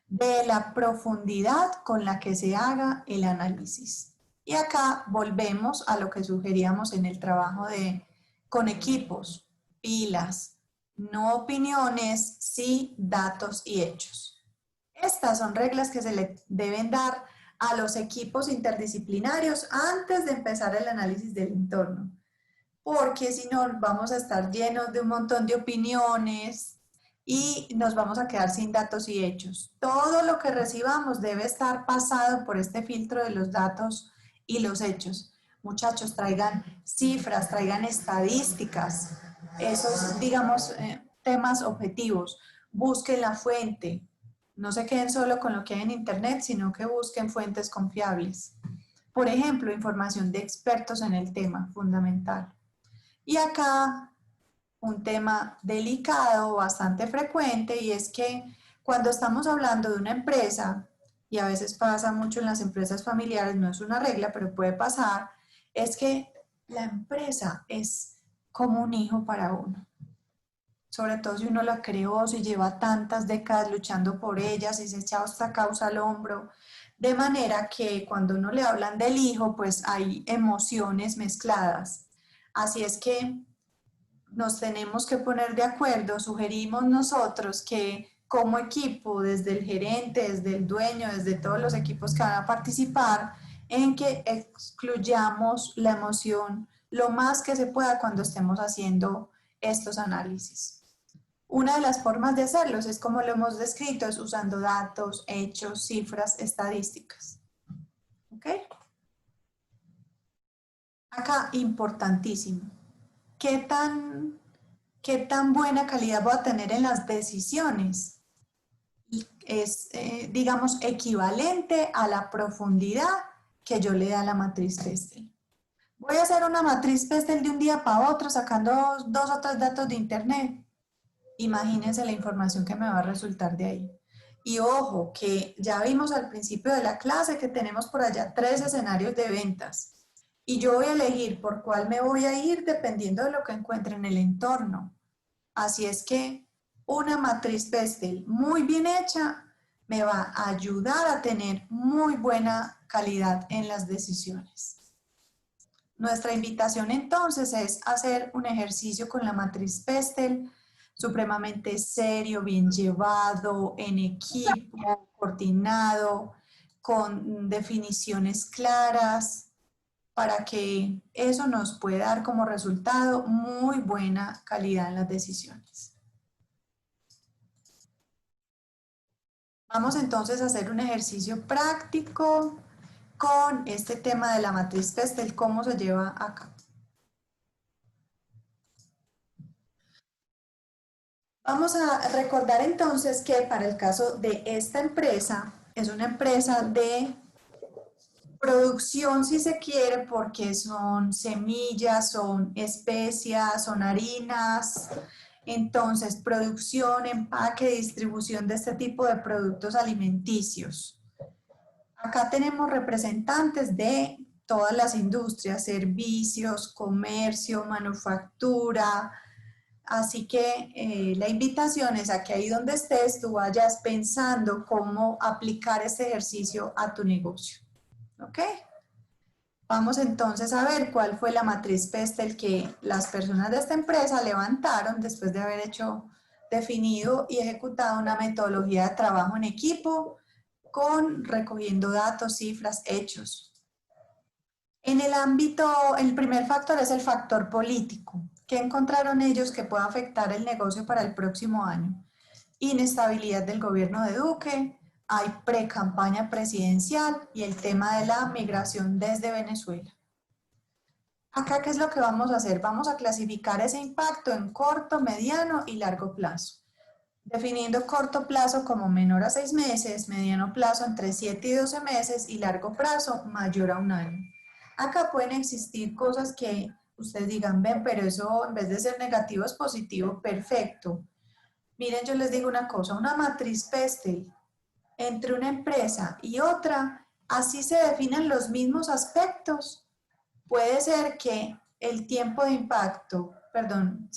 De la profundidad con la que se haga el análisis. Y acá volvemos a lo que sugeríamos en el trabajo con equipos, pilas, no opiniones, sí datos y hechos. Estas son reglas que se le deben dar a los equipos interdisciplinarios antes de empezar el análisis del entorno, porque si no vamos a estar llenos de un montón de opiniones y nos vamos a quedar sin datos y hechos. Todo lo que recibamos debe estar pasado por este filtro de los datos y los hechos. Muchachos, traigan cifras, traigan estadísticas, esos, digamos, temas objetivos. Busquen la fuente, No se queden solo con lo que hay en Internet, sino que busquen fuentes confiables. Por ejemplo, información de expertos en el tema, fundamental. Y acá un tema delicado, bastante frecuente, y es que cuando estamos hablando de una empresa, y a veces pasa mucho en las empresas familiares, no es una regla, pero puede pasar, es que la empresa es como un hijo para uno. Sobre todo si uno la creó, si lleva tantas décadas luchando por ella, si se echa esta causa al hombro, de manera que cuando uno le hablan del hijo, pues hay emociones mezcladas. Así es que nos tenemos que poner de acuerdo, sugerimos nosotros que como equipo, desde el gerente, desde el dueño, desde todos los equipos que van a participar, en que excluyamos la emoción lo más que se pueda cuando estemos haciendo estos análisis. Una de las formas de hacerlos es como lo hemos descrito, es usando datos, hechos, cifras, estadísticas. ¿Ok? Acá, importantísimo. ¿Qué tan buena calidad voy a tener en las decisiones? Es, digamos, equivalente a la profundidad que yo le da a la matriz Pestel. Voy a hacer una matriz Pestel de un día para otro sacando dos o tres datos de internet. Imagínense la información que me va a resultar de ahí. Y ojo, que ya vimos al principio de la clase que tenemos por allá 3 escenarios de ventas. Y yo voy a elegir por cuál me voy a ir dependiendo de lo que encuentre en el entorno. Así es que una matriz Pestel muy bien hecha me va a ayudar a tener muy buena calidad en las decisiones. Nuestra invitación entonces es hacer un ejercicio con la matriz Pestel supremamente serio, bien llevado, en equipo, coordinado, con definiciones claras, para que eso nos pueda dar como resultado muy buena calidad en las decisiones. Vamos entonces a hacer un ejercicio práctico con este tema de la matriz Pestel, cómo se lleva a cabo. Vamos a recordar entonces que para el caso de esta empresa, es una empresa de producción, si se quiere, porque son semillas, son especias, son harinas. Entonces, producción, empaque, distribución de este tipo de productos alimenticios. Acá tenemos representantes de todas las industrias, servicios, comercio, manufactura. Así que la invitación es a que ahí donde estés tú vayas pensando cómo aplicar este ejercicio a tu negocio. ¿Ok? Vamos entonces a ver cuál fue la matriz Pestel que las personas de esta empresa levantaron después de haber definido y ejecutado una metodología de trabajo en equipo recogiendo datos, cifras, hechos. En el ámbito, el primer factor es el factor político. ¿Qué encontraron ellos que pueda afectar el negocio para el próximo año? Inestabilidad del gobierno de Duque, hay pre-campaña presidencial y el tema de la migración desde Venezuela. Acá, ¿qué es lo que vamos a hacer? Vamos a clasificar ese impacto en corto, mediano y largo plazo. Definiendo corto plazo como menor a 6 meses, mediano plazo entre 7 y 12 meses y largo plazo mayor a un año. Acá pueden existir cosas que ustedes digan, ven, pero eso en vez de ser negativo es positivo, perfecto. Miren, yo les digo una cosa, una matriz Pestel entre una empresa y otra, así se definen los mismos aspectos. Puede ser que el tiempo de impacto,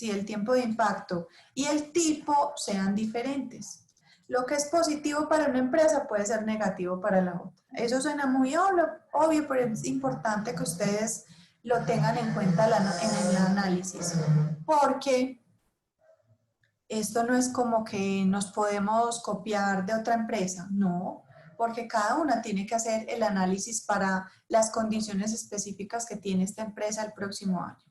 el tiempo de impacto y el tipo sean diferentes. Lo que es positivo para una empresa puede ser negativo para la otra. Eso suena muy obvio, pero es importante que ustedes lo tengan en cuenta en el análisis, porque esto no es como que nos podemos copiar de otra empresa, no, porque cada una tiene que hacer el análisis para las condiciones específicas que tiene esta empresa el próximo año.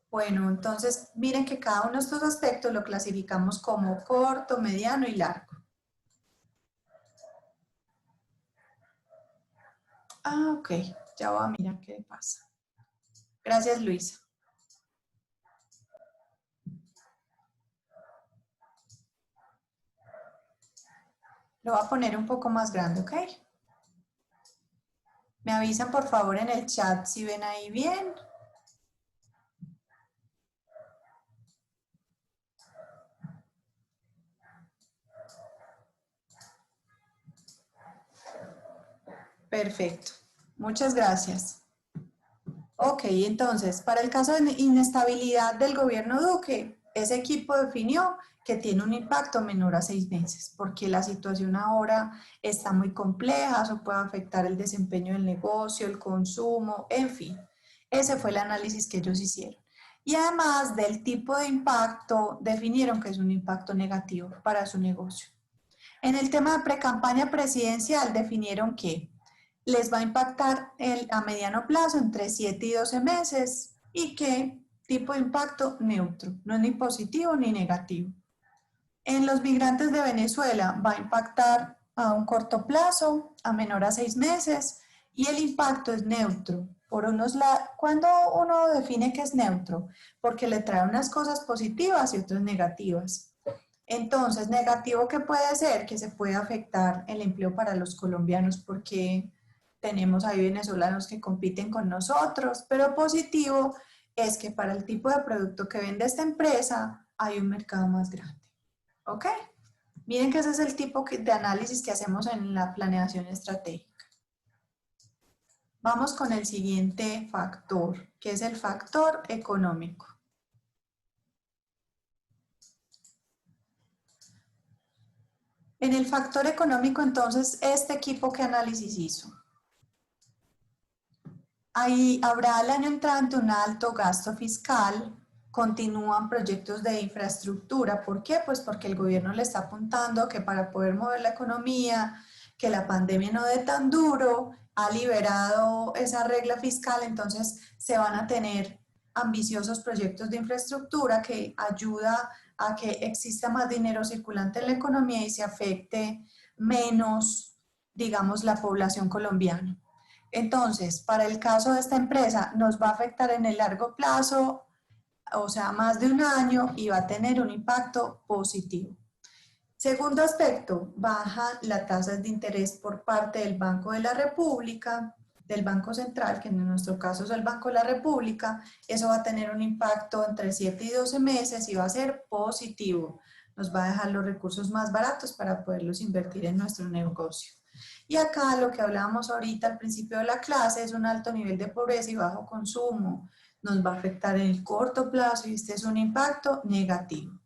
Bueno, entonces miren que cada uno de estos aspectos lo clasificamos como corto, mediano y largo. Ah, ok, ya voy a mirar qué pasa. Gracias, Luisa. Lo voy a poner un poco más grande, ¿ok? Me avisan por favor en el chat si ven ahí bien. Perfecto. Muchas gracias. Ok, entonces, para el caso de inestabilidad del gobierno Duque, ese equipo definió que tiene un impacto menor a 6 meses, porque la situación ahora está muy compleja, eso puede afectar el desempeño del negocio, el consumo, en fin. Ese fue el análisis que ellos hicieron. Y además del tipo de impacto, definieron que es un impacto negativo para su negocio. En el tema de precampaña presidencial, definieron que les va a impactar a mediano plazo entre 7 y 12 meses y qué tipo de impacto neutro, no es ni positivo ni negativo. En los migrantes de Venezuela va a impactar a un corto plazo, a menor a 6 meses y el impacto es neutro. ¿Cuándo uno define que es neutro? Porque le trae unas cosas positivas y otras negativas. Entonces, negativo que puede ser que se puede afectar el empleo para los colombianos porque tenemos ahí venezolanos que compiten con nosotros, pero positivo es que para el tipo de producto que vende esta empresa hay un mercado más grande. ¿Ok? Miren que ese es el tipo de análisis que hacemos en la planeación estratégica. Vamos con el siguiente factor, que es el factor económico. En el factor económico, entonces, ¿este equipo qué análisis hizo? Ahí habrá el año entrante un alto gasto fiscal, continúan proyectos de infraestructura. ¿Por qué? Pues porque el gobierno le está apuntando que para poder mover la economía, que la pandemia no dé tan duro, ha liberado esa regla fiscal, entonces se van a tener ambiciosos proyectos de infraestructura que ayuda a que exista más dinero circulante en la economía y se afecte menos, digamos, la población colombiana. Entonces, para el caso de esta empresa, nos va a afectar en el largo plazo, o sea, más de un año, y va a tener un impacto positivo. Segundo aspecto, baja la tasa de interés por parte del Banco de la República, del Banco Central, que en nuestro caso es el Banco de la República. Eso va a tener un impacto entre 7 y 12 meses y va a ser positivo. Nos va a dejar los recursos más baratos para poderlos invertir en nuestro negocio. Y acá lo que hablábamos ahorita al principio de la clase es un alto nivel de pobreza y bajo consumo. Nos va a afectar en el corto plazo y este es un impacto negativo.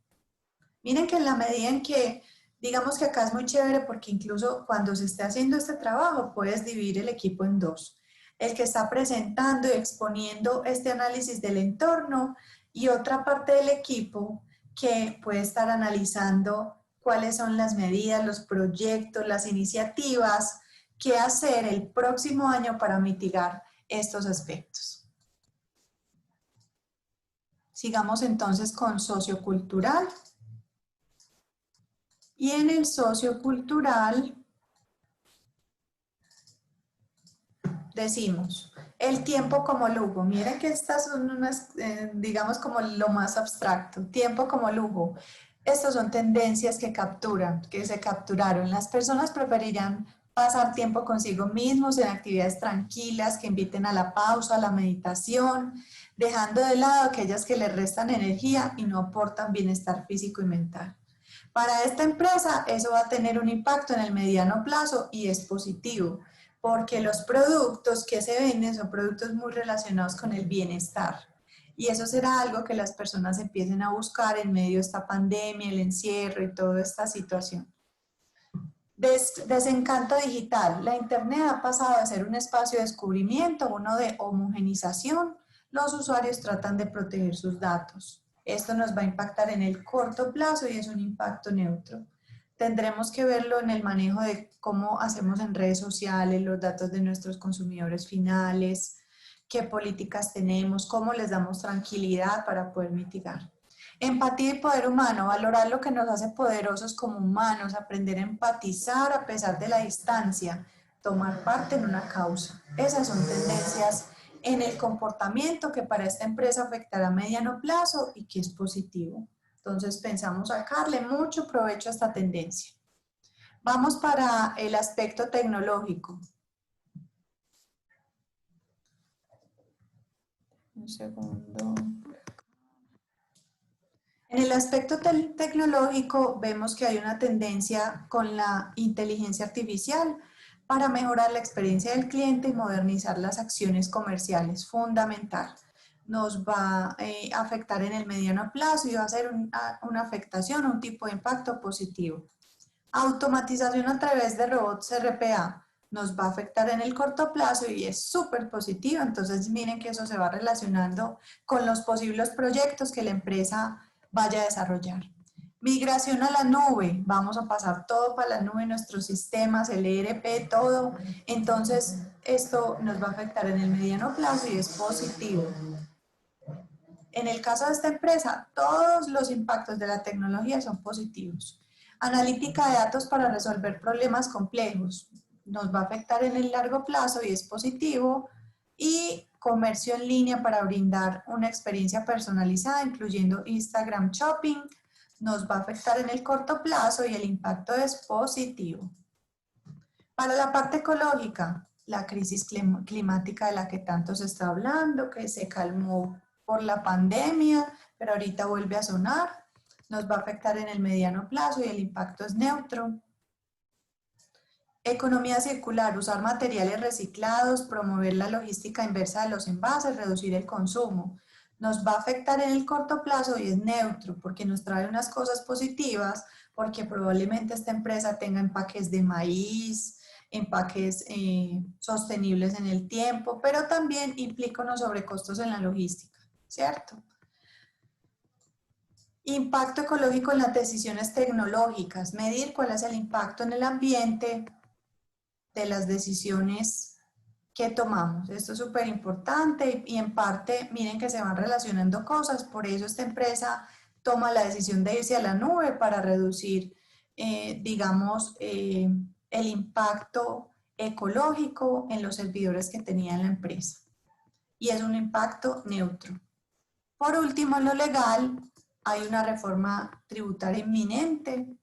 Miren que en la medida en que, digamos que acá es muy chévere porque incluso cuando se esté haciendo este trabajo puedes dividir el equipo en dos. El que está presentando y exponiendo este análisis del entorno y otra parte del equipo que puede estar analizando cuáles son las medidas, los proyectos, las iniciativas, qué hacer el próximo año para mitigar estos aspectos. Sigamos entonces con sociocultural. Y en el sociocultural decimos el tiempo como lujo. Miren que estas son unas, digamos, como lo más abstracto. Tiempo como lujo. Estas son tendencias que capturan, que se capturaron. Las personas preferirán pasar tiempo consigo mismos en actividades tranquilas que inviten a la pausa, a la meditación, dejando de lado aquellas que les restan energía y no aportan bienestar físico y mental. Para esta empresa eso va a tener un impacto en el mediano plazo y es positivo, porque los productos que se venden son productos muy relacionados con el bienestar. Y eso será algo que las personas empiecen a buscar en medio de esta pandemia, el encierro y toda esta situación. Desencanto digital. La Internet ha pasado a ser un espacio de descubrimiento, uno de homogenización. Los usuarios tratan de proteger sus datos. Esto nos va a impactar en el corto plazo y es un impacto neutro. Tendremos que verlo en el manejo de cómo hacemos en redes sociales los datos de nuestros consumidores finales, qué políticas tenemos, cómo les damos tranquilidad para poder mitigar. Empatía y poder humano, valorar lo que nos hace poderosos como humanos, aprender a empatizar a pesar de la distancia, tomar parte en una causa. Esas son tendencias en el comportamiento que para esta empresa afectará a mediano plazo y que es positivo. Entonces pensamos sacarle mucho provecho a esta tendencia. Vamos para el aspecto tecnológico. Un segundo. En el aspecto tecnológico vemos que hay una tendencia con la inteligencia artificial para mejorar la experiencia del cliente y modernizar las acciones comerciales. Fundamental. Nos va a afectar en el mediano plazo y va a ser una afectación, un tipo de impacto positivo. Automatización a través de robots RPA nos va a afectar en el corto plazo y es súper positivo. Entonces miren que eso se va relacionando con los posibles proyectos que la empresa vaya a desarrollar. Migración a la nube, vamos a pasar todo para la nube, nuestros sistemas, el ERP, todo. Entonces esto nos va a afectar en el mediano plazo y es positivo. En el caso de esta empresa, todos los impactos de la tecnología son positivos. Analítica de datos para resolver problemas complejos nos va a afectar en el largo plazo y es positivo. Y comercio en línea para brindar una experiencia personalizada, incluyendo Instagram Shopping, nos va a afectar en el corto plazo y el impacto es positivo. Para la parte ecológica, la crisis climática de la que tanto se está hablando, que se calmó por la pandemia, pero ahorita vuelve a sonar, nos va a afectar en el mediano plazo y el impacto es neutro. Economía circular, usar materiales reciclados, promover la logística inversa de los envases, reducir el consumo. Nos va a afectar en el corto plazo y es neutro porque nos trae unas cosas positivas, porque probablemente esta empresa tenga empaques de maíz, empaques sostenibles en el tiempo, pero también implica unos sobrecostos en la logística, ¿cierto? Impacto ecológico en las decisiones tecnológicas, medir cuál es el impacto en el ambiente de las decisiones que tomamos. Esto es súper importante y en parte, miren que se van relacionando cosas, por eso esta empresa toma la decisión de irse a la nube para reducir, digamos, el impacto ecológico en los servidores que tenía en la empresa. Y es un impacto neutro. Por último, en lo legal, hay una reforma tributaria inminente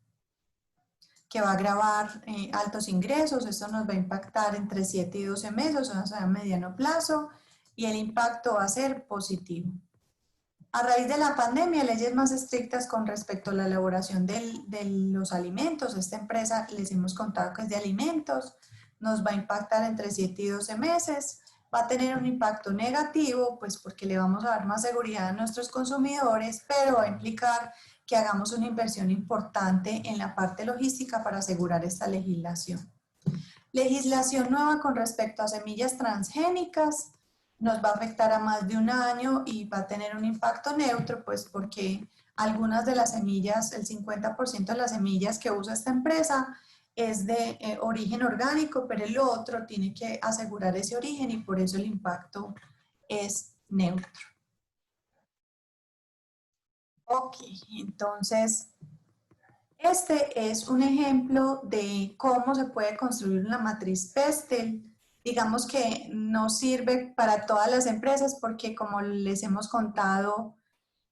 que va a gravar altos ingresos. Esto nos va a impactar entre 7 y 12 meses, o sea, a mediano plazo, y el impacto va a ser positivo. A raíz de la pandemia, leyes más estrictas con respecto a la elaboración de los alimentos. Esta empresa, les hemos contado que es de alimentos, nos va a impactar entre 7 y 12 meses. Va a tener un impacto negativo, pues porque le vamos a dar más seguridad a nuestros consumidores, pero va a implicar que hagamos una inversión importante en la parte logística para asegurar esta legislación. Legislación nueva con respecto a semillas transgénicas nos va a afectar a más de un año y va a tener un impacto neutro, pues porque algunas de las semillas, el 50% de las semillas que usa esta empresa es de origen orgánico, pero el otro tiene que asegurar ese origen y por eso el impacto es neutro. Ok, entonces este es un ejemplo de cómo se puede construir una matriz Pestel. Digamos que no sirve para todas las empresas porque como les hemos contado,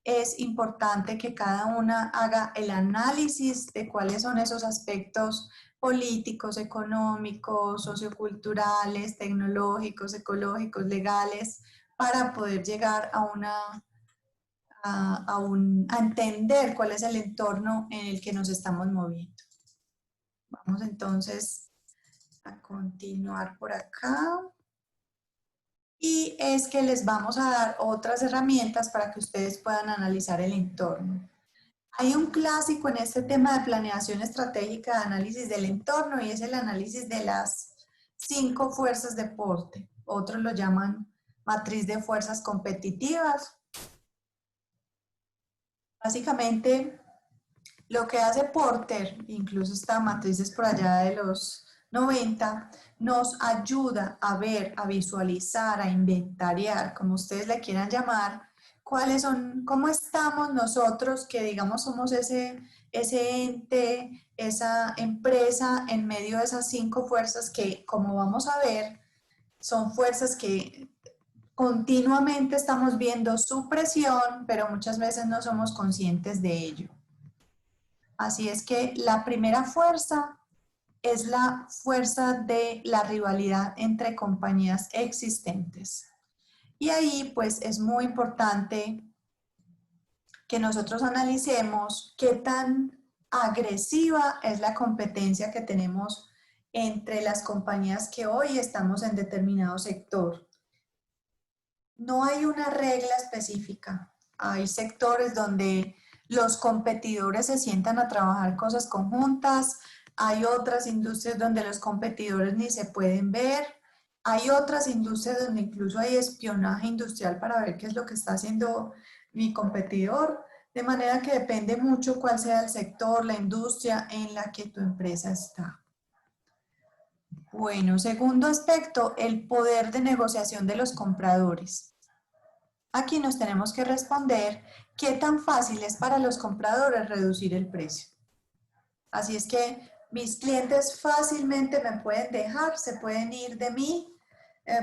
es importante que cada una haga el análisis de cuáles son esos aspectos políticos, económicos, socioculturales, tecnológicos, ecológicos, legales, para poder llegar a a entender cuál es el entorno en el que nos estamos moviendo. Vamos entonces a continuar por acá. Y es que les vamos a dar otras herramientas para que ustedes puedan analizar el entorno. Hay un clásico en este tema de planeación estratégica de análisis del entorno y es el análisis de las 5 fuerzas de Porter. Otros lo llaman matriz de fuerzas competitivas. Básicamente, lo que hace Porter, incluso esta matriz es por allá de los 90, nos ayuda a ver, a visualizar, a inventariar, como ustedes le quieran llamar, cuáles son, cómo estamos nosotros, que digamos somos ese ente, esa empresa en medio de esas 5 fuerzas que, como vamos a ver, son fuerzas que continuamente estamos viendo su presión, pero muchas veces no somos conscientes de ello. Así es que la primera fuerza es la fuerza de la rivalidad entre compañías existentes. Y ahí pues es muy importante que nosotros analicemos qué tan agresiva es la competencia que tenemos entre las compañías que hoy estamos en determinado sector. No hay una regla específica. Hay sectores donde los competidores se sientan a trabajar cosas conjuntas, hay otras industrias donde los competidores ni se pueden ver, hay otras industrias donde incluso hay espionaje industrial para ver qué es lo que está haciendo mi competidor, de manera que depende mucho cuál sea el sector, la industria en la que tu empresa está. Bueno, segundo aspecto, el poder de negociación de los compradores. Aquí nos tenemos que responder qué tan fácil es para los compradores reducir el precio. Así es que mis clientes fácilmente me pueden dejar, se pueden ir de mí,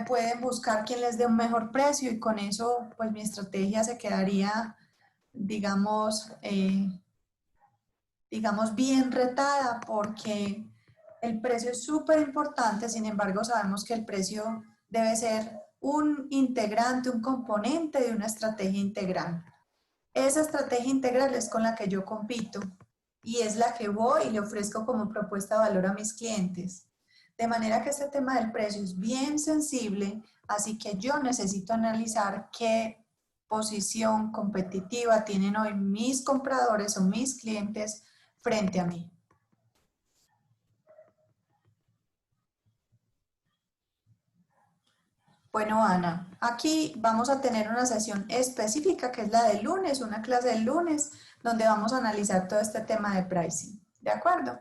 pueden buscar quien les dé un mejor precio y con eso pues mi estrategia se quedaría, digamos, bien retada porque el precio es súper importante, sin embargo sabemos que el precio debe ser un integrante, un componente de una estrategia integral. Esa estrategia integral es con la que yo compito y es la que voy y le ofrezco como propuesta de valor a mis clientes. De manera que este tema del precio es bien sensible, así que yo necesito analizar qué posición competitiva tienen hoy mis compradores o mis clientes frente a mí. Bueno, Ana, aquí vamos a tener una sesión específica que es la del lunes, una clase del lunes, donde vamos a analizar todo este tema de pricing. ¿De acuerdo?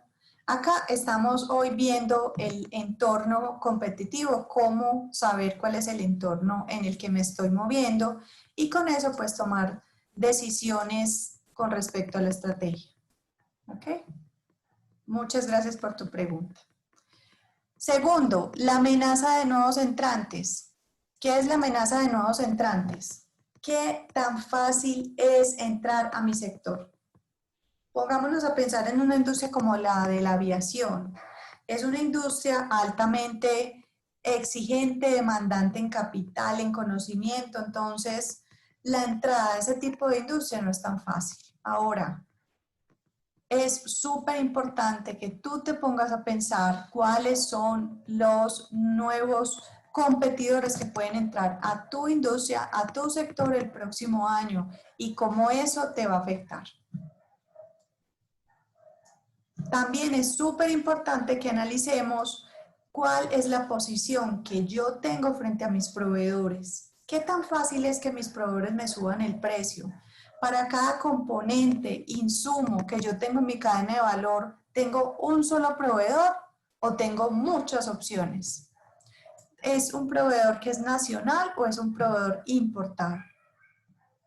Acá estamos hoy viendo el entorno competitivo, cómo saber cuál es el entorno en el que me estoy moviendo y con eso pues tomar decisiones con respecto a la estrategia. ¿Ok? Muchas gracias por tu pregunta. Segundo, la amenaza de nuevos entrantes. ¿Qué es la amenaza de nuevos entrantes? ¿Qué tan fácil es entrar a mi sector? Pongámonos a pensar en una industria como la de la aviación. Es una industria altamente exigente, demandante en capital, en conocimiento, entonces la entrada a ese tipo de industria no es tan fácil. Ahora, es súper importante que tú te pongas a pensar cuáles son los nuevos competidores que pueden entrar a tu industria, a tu sector el próximo año y cómo eso te va a afectar. También es súper importante que analicemos cuál es la posición que yo tengo frente a mis proveedores. ¿Qué tan fácil es que mis proveedores me suban el precio? Para cada componente, insumo que yo tengo en mi cadena de valor, ¿tengo un solo proveedor o tengo muchas opciones? ¿Es un proveedor que es nacional o es un proveedor importado?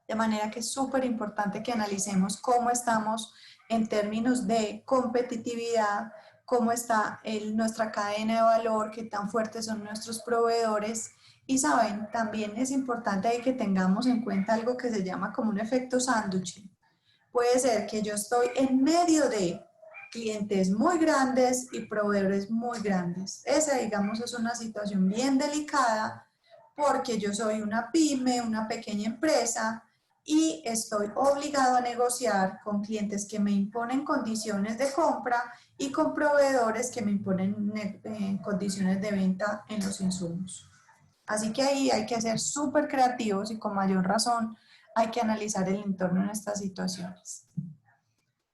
De manera que es súper importante que analicemos cómo estamos en términos de competitividad, cómo está nuestra cadena de valor, qué tan fuertes son nuestros proveedores. Y saben, también es importante que tengamos en cuenta algo que se llama como un efecto sándwich. Puede ser que yo estoy en medio de clientes muy grandes y proveedores muy grandes. Esa, digamos, es una situación bien delicada porque yo soy una pyme, una pequeña empresa y estoy obligado a negociar con clientes que me imponen condiciones de compra y con proveedores que me imponen condiciones de venta en los insumos. Así que ahí hay que ser súper creativos y con mayor razón hay que analizar el entorno en estas situaciones.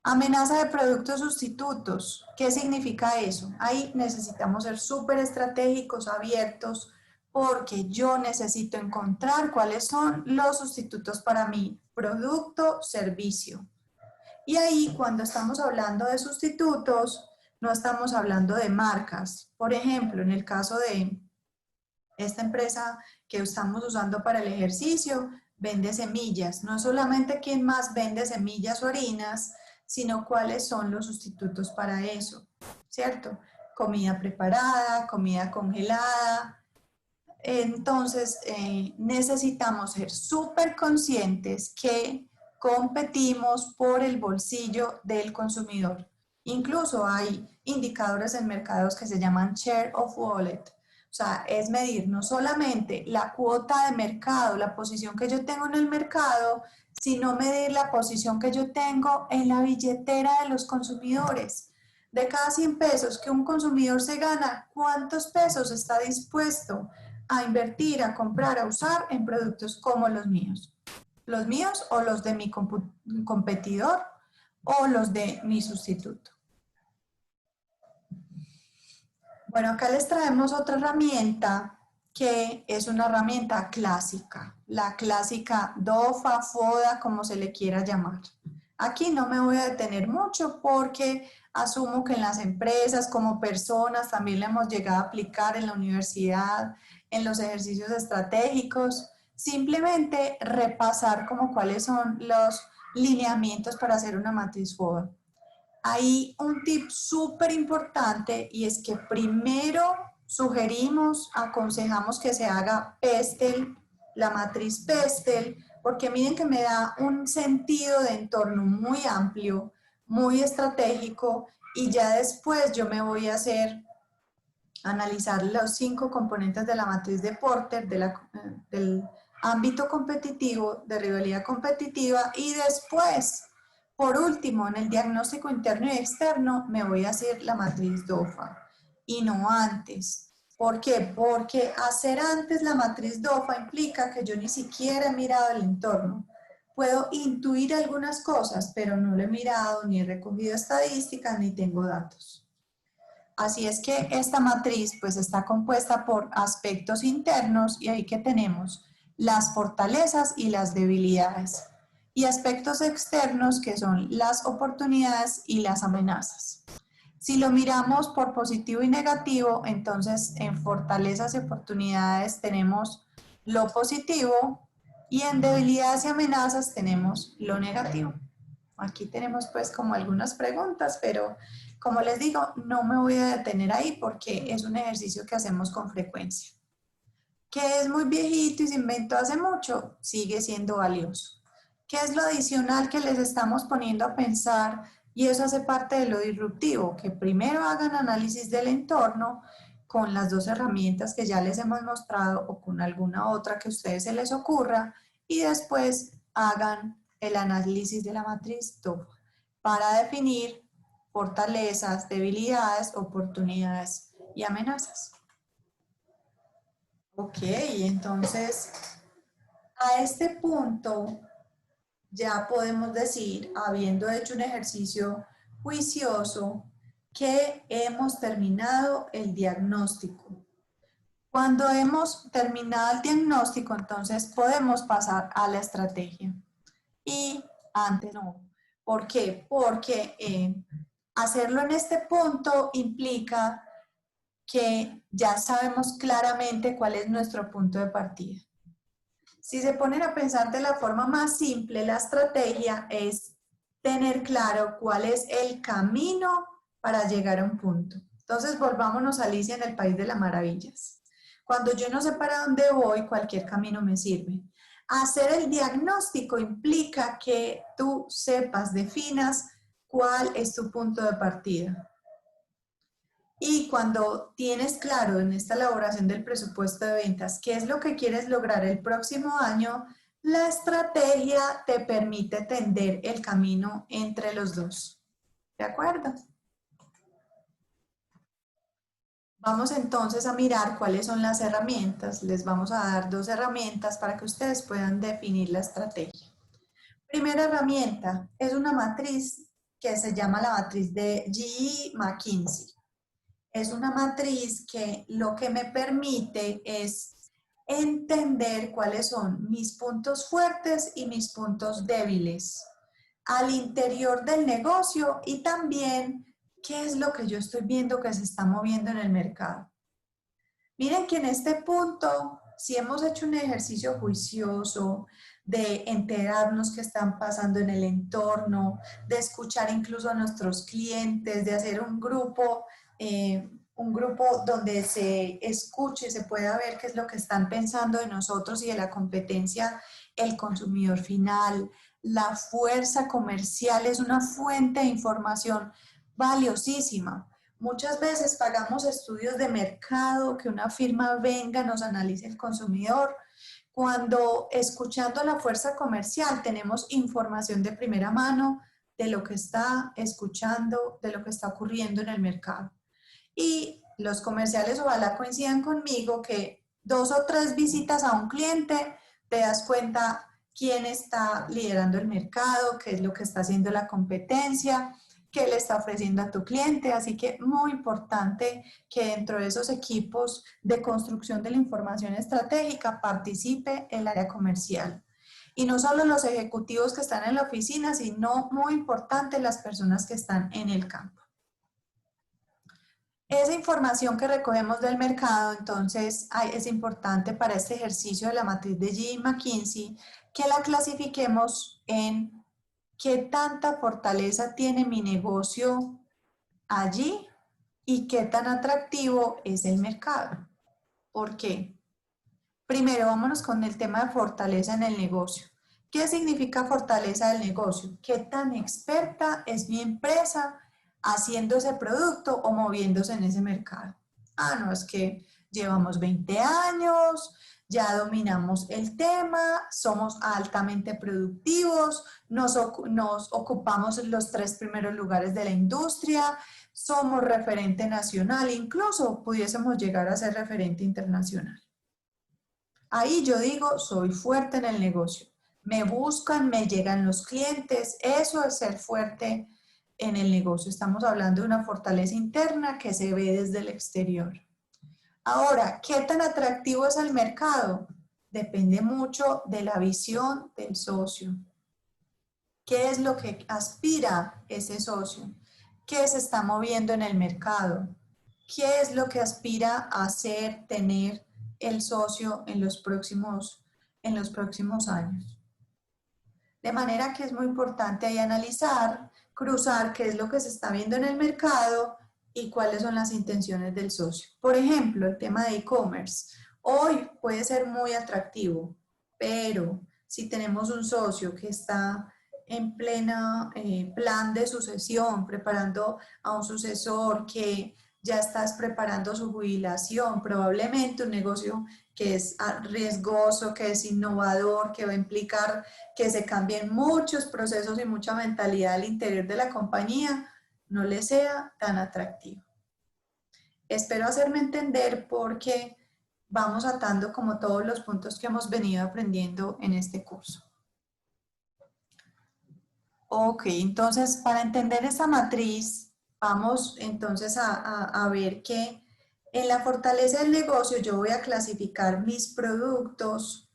Amenaza de productos sustitutos. ¿Qué significa eso? Ahí necesitamos ser súper estratégicos, abiertos, porque yo necesito encontrar cuáles son los sustitutos para mi producto, servicio. Y ahí cuando estamos hablando de sustitutos, no estamos hablando de marcas. Por ejemplo, en el caso de esta empresa que estamos usando para el ejercicio, vende semillas. No solamente quién más vende semillas o harinas, sino cuáles son los sustitutos para eso, ¿cierto? Comida preparada, comida congelada. Entonces, necesitamos ser súper conscientes que competimos por el bolsillo del consumidor Incluso hay indicadores en mercados que se llaman share of wallet. O sea, es medir no solamente la cuota de mercado, la posición que yo tengo en el mercado, sino medir la posición que yo tengo en la billetera de los consumidores. De cada 100 pesos que un consumidor se gana, ¿cuántos pesos está dispuesto a invertir, a comprar, a usar en productos como los míos? Los míos o los de mi competidor o los de mi sustituto. Bueno, acá les traemos otra herramienta que es una herramienta clásica, la clásica DOFA, FODA, como se le quiera llamar. Aquí no me voy a detener mucho porque asumo que en las empresas, como personas, también la hemos llegado a aplicar en la universidad, en los ejercicios estratégicos. Simplemente repasar como cuáles son los lineamientos para hacer una matriz FODA. Hay un tip súper importante y es que primero sugerimos, aconsejamos que se haga Pestel, la matriz Pestel, porque miren que me da un sentido de entorno muy amplio, muy estratégico y ya después yo me voy a analizar los 5 componentes de la matriz de Porter, del ámbito competitivo, de rivalidad competitiva y después, por último, en el diagnóstico interno y externo, me voy a hacer la matriz DOFA y no antes. ¿Por qué? Porque hacer antes la matriz DOFA implica que yo ni siquiera he mirado el entorno. Puedo intuir algunas cosas, pero no lo he mirado, ni he recogido estadísticas, ni tengo datos. Así es que esta matriz pues está compuesta por aspectos internos y ahí que tenemos las fortalezas y las debilidades y aspectos externos que son las oportunidades y las amenazas. Si lo miramos por positivo y negativo, entonces en fortalezas y oportunidades tenemos lo positivo y en debilidades y amenazas tenemos lo negativo. Aquí tenemos pues como algunas preguntas, pero como les digo, no me voy a detener ahí porque es un ejercicio que hacemos con frecuencia. ¿Qué es muy viejito y se inventó hace mucho? Sigue siendo valioso. ¿Qué es lo adicional que les estamos poniendo a pensar? Y eso hace parte de lo disruptivo, que primero hagan análisis del entorno con las 2 herramientas que ya les hemos mostrado o con alguna otra que a ustedes se les ocurra y después hagan el análisis de la matriz TOF para definir fortalezas, debilidades, oportunidades y amenazas. Ok, entonces a este punto ya podemos decir, habiendo hecho un ejercicio juicioso, que hemos terminado el diagnóstico. Cuando hemos terminado el diagnóstico, entonces podemos pasar a la estrategia. Y antes no. ¿Por qué? Porque hacerlo en este punto implica que ya sabemos claramente cuál es nuestro punto de partida. Si se ponen a pensar de la forma más simple, la estrategia es tener claro cuál es el camino para llegar a un punto. Entonces, volvámonos a Alicia en el País de las Maravillas. Cuando yo no sé para dónde voy, cualquier camino me sirve. Hacer el diagnóstico implica que tú sepas, definas cuál es tu punto de partida. Y cuando tienes claro en esta elaboración del presupuesto de ventas qué es lo que quieres lograr el próximo año, la estrategia te permite tender el camino entre los dos. ¿De acuerdo? Vamos entonces a mirar cuáles son las herramientas. Les vamos a dar 2 herramientas para que ustedes puedan definir la estrategia. Primera herramienta es una matriz que se llama la matriz de GE McKinsey. Es una matriz que lo que me permite es entender cuáles son mis puntos fuertes y mis puntos débiles al interior del negocio y también qué es lo que yo estoy viendo que se está moviendo en el mercado. Miren que en este punto, si hemos hecho un ejercicio juicioso de enterarnos qué están pasando en el entorno, de escuchar incluso a nuestros clientes, de hacer un grupo donde se escuche y se pueda ver qué es lo que están pensando de nosotros y de la competencia, el consumidor final, la fuerza comercial es una fuente de información valiosísima. Muchas veces pagamos estudios de mercado, que una firma venga, nos analice el consumidor, cuando escuchando a la fuerza comercial tenemos información de primera mano de lo que está escuchando, de lo que está ocurriendo en el mercado. Y los comerciales ojalá coincidan conmigo que 2 o 3 visitas a un cliente te das cuenta quién está liderando el mercado, qué es lo que está haciendo la competencia, qué le está ofreciendo a tu cliente. Así que muy importante que dentro de esos equipos de construcción de la información estratégica participe el área comercial. Y no solo los ejecutivos que están en la oficina, sino muy importante las personas que están en el campo. Esa información que recogemos del mercado, entonces, es importante para este ejercicio de la matriz de GE McKinsey que la clasifiquemos en qué tanta fortaleza tiene mi negocio allí y qué tan atractivo es el mercado. ¿Por qué? Primero, vámonos con el tema de fortaleza en el negocio. ¿Qué significa fortaleza del negocio? ¿Qué tan experta es mi empresa haciendo ese producto o moviéndose en ese mercado? Ah, no, es que llevamos 20 años, ya dominamos el tema, somos altamente productivos, nos ocupamos en los 3 primeros lugares de la industria, somos referente nacional, incluso pudiésemos llegar a ser referente internacional. Ahí yo digo, soy fuerte en el negocio. Me buscan, me llegan los clientes. Eso es ser fuerte en el negocio. Estamos hablando de una fortaleza interna que se ve desde el exterior. Ahora, ¿qué tan atractivo es el mercado? Depende mucho de la visión del socio. ¿Qué es lo que aspira ese socio? ¿Qué se está moviendo en el mercado? ¿Qué es lo que aspira a hacer, tener el socio en los próximos años? De manera que es muy importante ahí analizar, cruzar qué es lo que se está viendo en el mercado y cuáles son las intenciones del socio. Por ejemplo, el tema de e-commerce. Hoy puede ser muy atractivo, pero si tenemos un socio que está en plena plan de sucesión, preparando a un sucesor, que ya estás preparando su jubilación, probablemente un negocio que es riesgoso, que es innovador, que va a implicar que se cambien muchos procesos y mucha mentalidad al interior de la compañía, no le sea tan atractivo. Espero hacerme entender porque vamos atando como todos los puntos que hemos venido aprendiendo en este curso. Ok, entonces para entender esa matriz, vamos entonces a ver que en la fortaleza del negocio yo voy a clasificar mis productos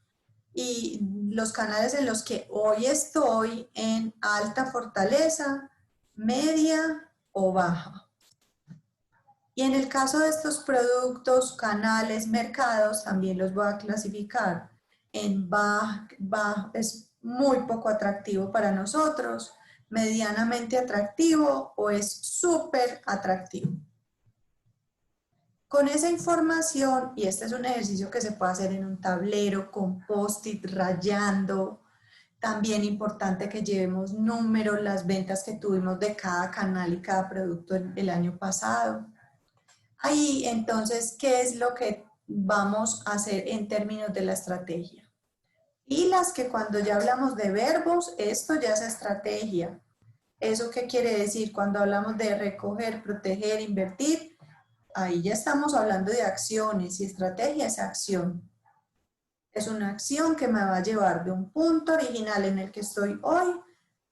y los canales en los que hoy estoy en alta fortaleza, media o baja. Y en el caso de estos productos, canales, mercados, también los voy a clasificar en baja, es muy poco atractivo para nosotros, medianamente atractivo o es súper atractivo. Con esa información, y este es un ejercicio que se puede hacer en un tablero con post-it, rayando, también importante que llevemos números, las ventas que tuvimos de cada canal y cada producto el año pasado. Ahí, entonces, ¿qué es lo que vamos a hacer en términos de la estrategia? Y las que cuando ya hablamos de verbos, esto ya es estrategia. ¿Eso qué quiere decir? Cuando hablamos de recoger, proteger, invertir, ahí ya estamos hablando de acciones y estrategia es acción. Es una acción que me va a llevar de un punto original en el que estoy hoy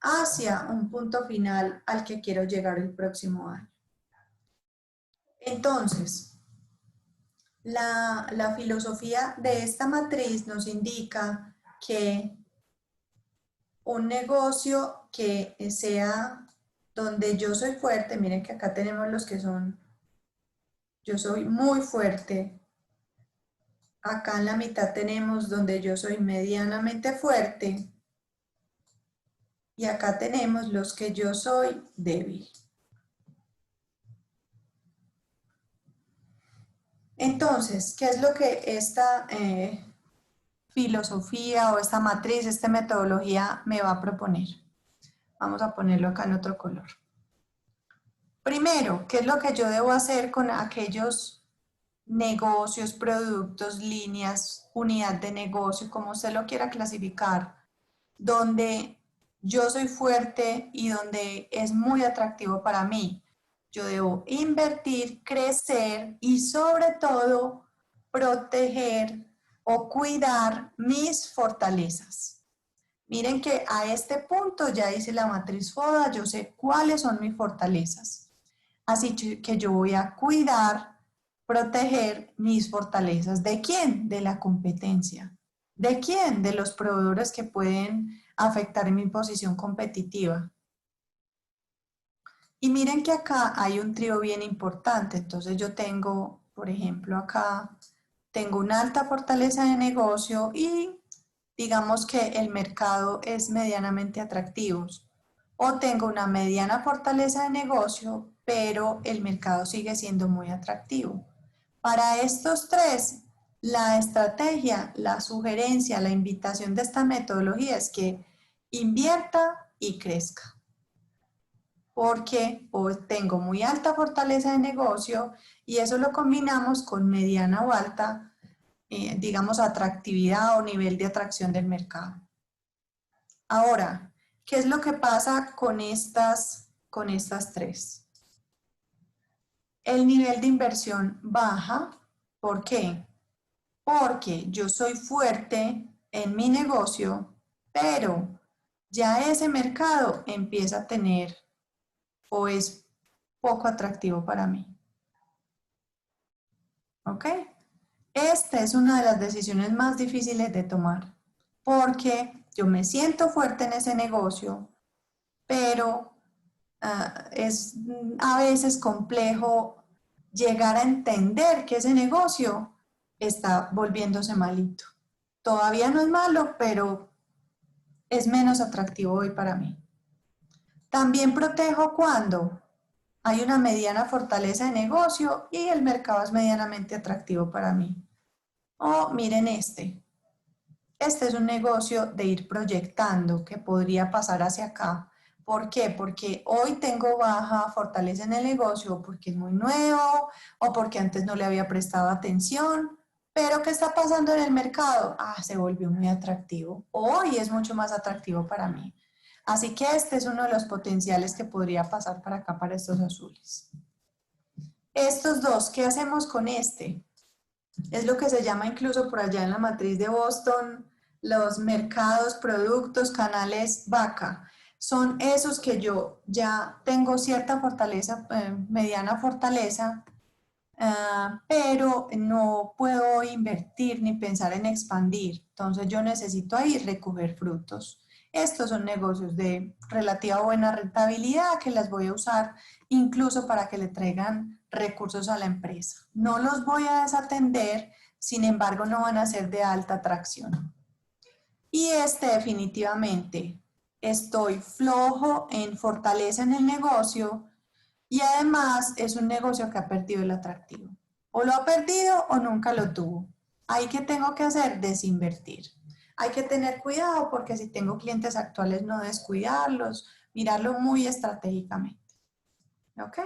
hacia un punto final al que quiero llegar el próximo año. Entonces, la filosofía de esta matriz nos indica que un negocio que sea donde yo soy fuerte, miren que acá tenemos los que son, yo soy muy fuerte, acá en la mitad tenemos donde yo soy medianamente fuerte y acá tenemos los que yo soy débil. Entonces, ¿qué es lo que esta filosofía o esta matriz, esta metodología me va a proponer? Vamos a ponerlo acá en otro color. Primero, ¿qué es lo que yo debo hacer con aquellos negocios, productos, líneas, unidad de negocio, como usted lo quiera clasificar, donde yo soy fuerte y donde es muy atractivo para mí? Yo debo invertir, crecer y sobre todo proteger o cuidar mis fortalezas. Miren que a este punto ya hice la matriz FODA, yo sé cuáles son mis fortalezas. Así que yo voy a cuidar, proteger mis fortalezas. ¿De quién? De la competencia. ¿De quién? De los proveedores que pueden afectar mi posición competitiva. Y miren que acá hay un trío bien importante. Entonces yo tengo, por ejemplo, acá tengo una alta fortaleza de negocio y digamos que el mercado es medianamente atractivo. O tengo una mediana fortaleza de negocio, pero el mercado sigue siendo muy atractivo. Para estos tres, la estrategia, la sugerencia, la invitación de esta metodología es que invierta y crezca, porque tengo muy alta fortaleza de negocio y eso lo combinamos con mediana o alta, digamos, atractividad o nivel de atracción del mercado. Ahora, ¿qué es lo que pasa con estas tres? El nivel de inversión baja. ¿Por qué? Porque yo soy fuerte en mi negocio, pero ya ese mercado empieza a tener o es poco atractivo para mí. ¿Ok? Esta es una de las decisiones más difíciles de tomar, porque yo me siento fuerte en ese negocio, pero es a veces complejo llegar a entender que ese negocio está volviéndose malito. Todavía no es malo, pero es menos atractivo hoy para mí. También protejo cuando hay una mediana fortaleza de negocio y el mercado es medianamente atractivo para mí. O miren este. Este es un negocio de ir proyectando que podría pasar hacia acá. ¿Por qué? Porque hoy tengo baja fortaleza en el negocio, porque es muy nuevo o porque antes no le había prestado atención. Pero ¿qué está pasando en el mercado? Se volvió muy atractivo. Hoy es mucho más atractivo para mí. Así que este es uno de los potenciales que podría pasar para acá, para estos azules. Estos dos, ¿qué hacemos con este? Es lo que se llama incluso por allá en la matriz de Boston, los mercados, productos, canales vaca. Son esos que yo ya tengo cierta fortaleza, mediana fortaleza, pero no puedo invertir ni pensar en expandir. Entonces yo necesito ahí recoger frutos. Estos son negocios de relativa buena rentabilidad que las voy a usar incluso para que le traigan recursos a la empresa. No los voy a desatender, sin embargo no van a ser de alta atracción. Y este definitivamente estoy flojo en fortaleza en el negocio y además es un negocio que ha perdido el atractivo. O lo ha perdido o nunca lo tuvo. Ahí que tengo que hacer, desinvertir. Hay que tener cuidado porque si tengo clientes actuales no descuidarlos, mirarlo muy estratégicamente. ¿Ok?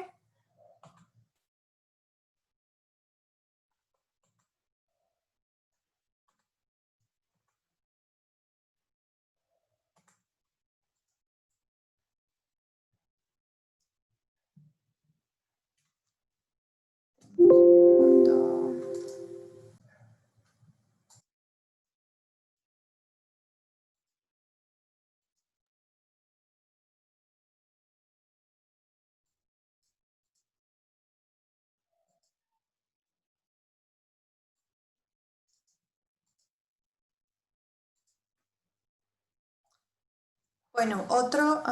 Bueno, otro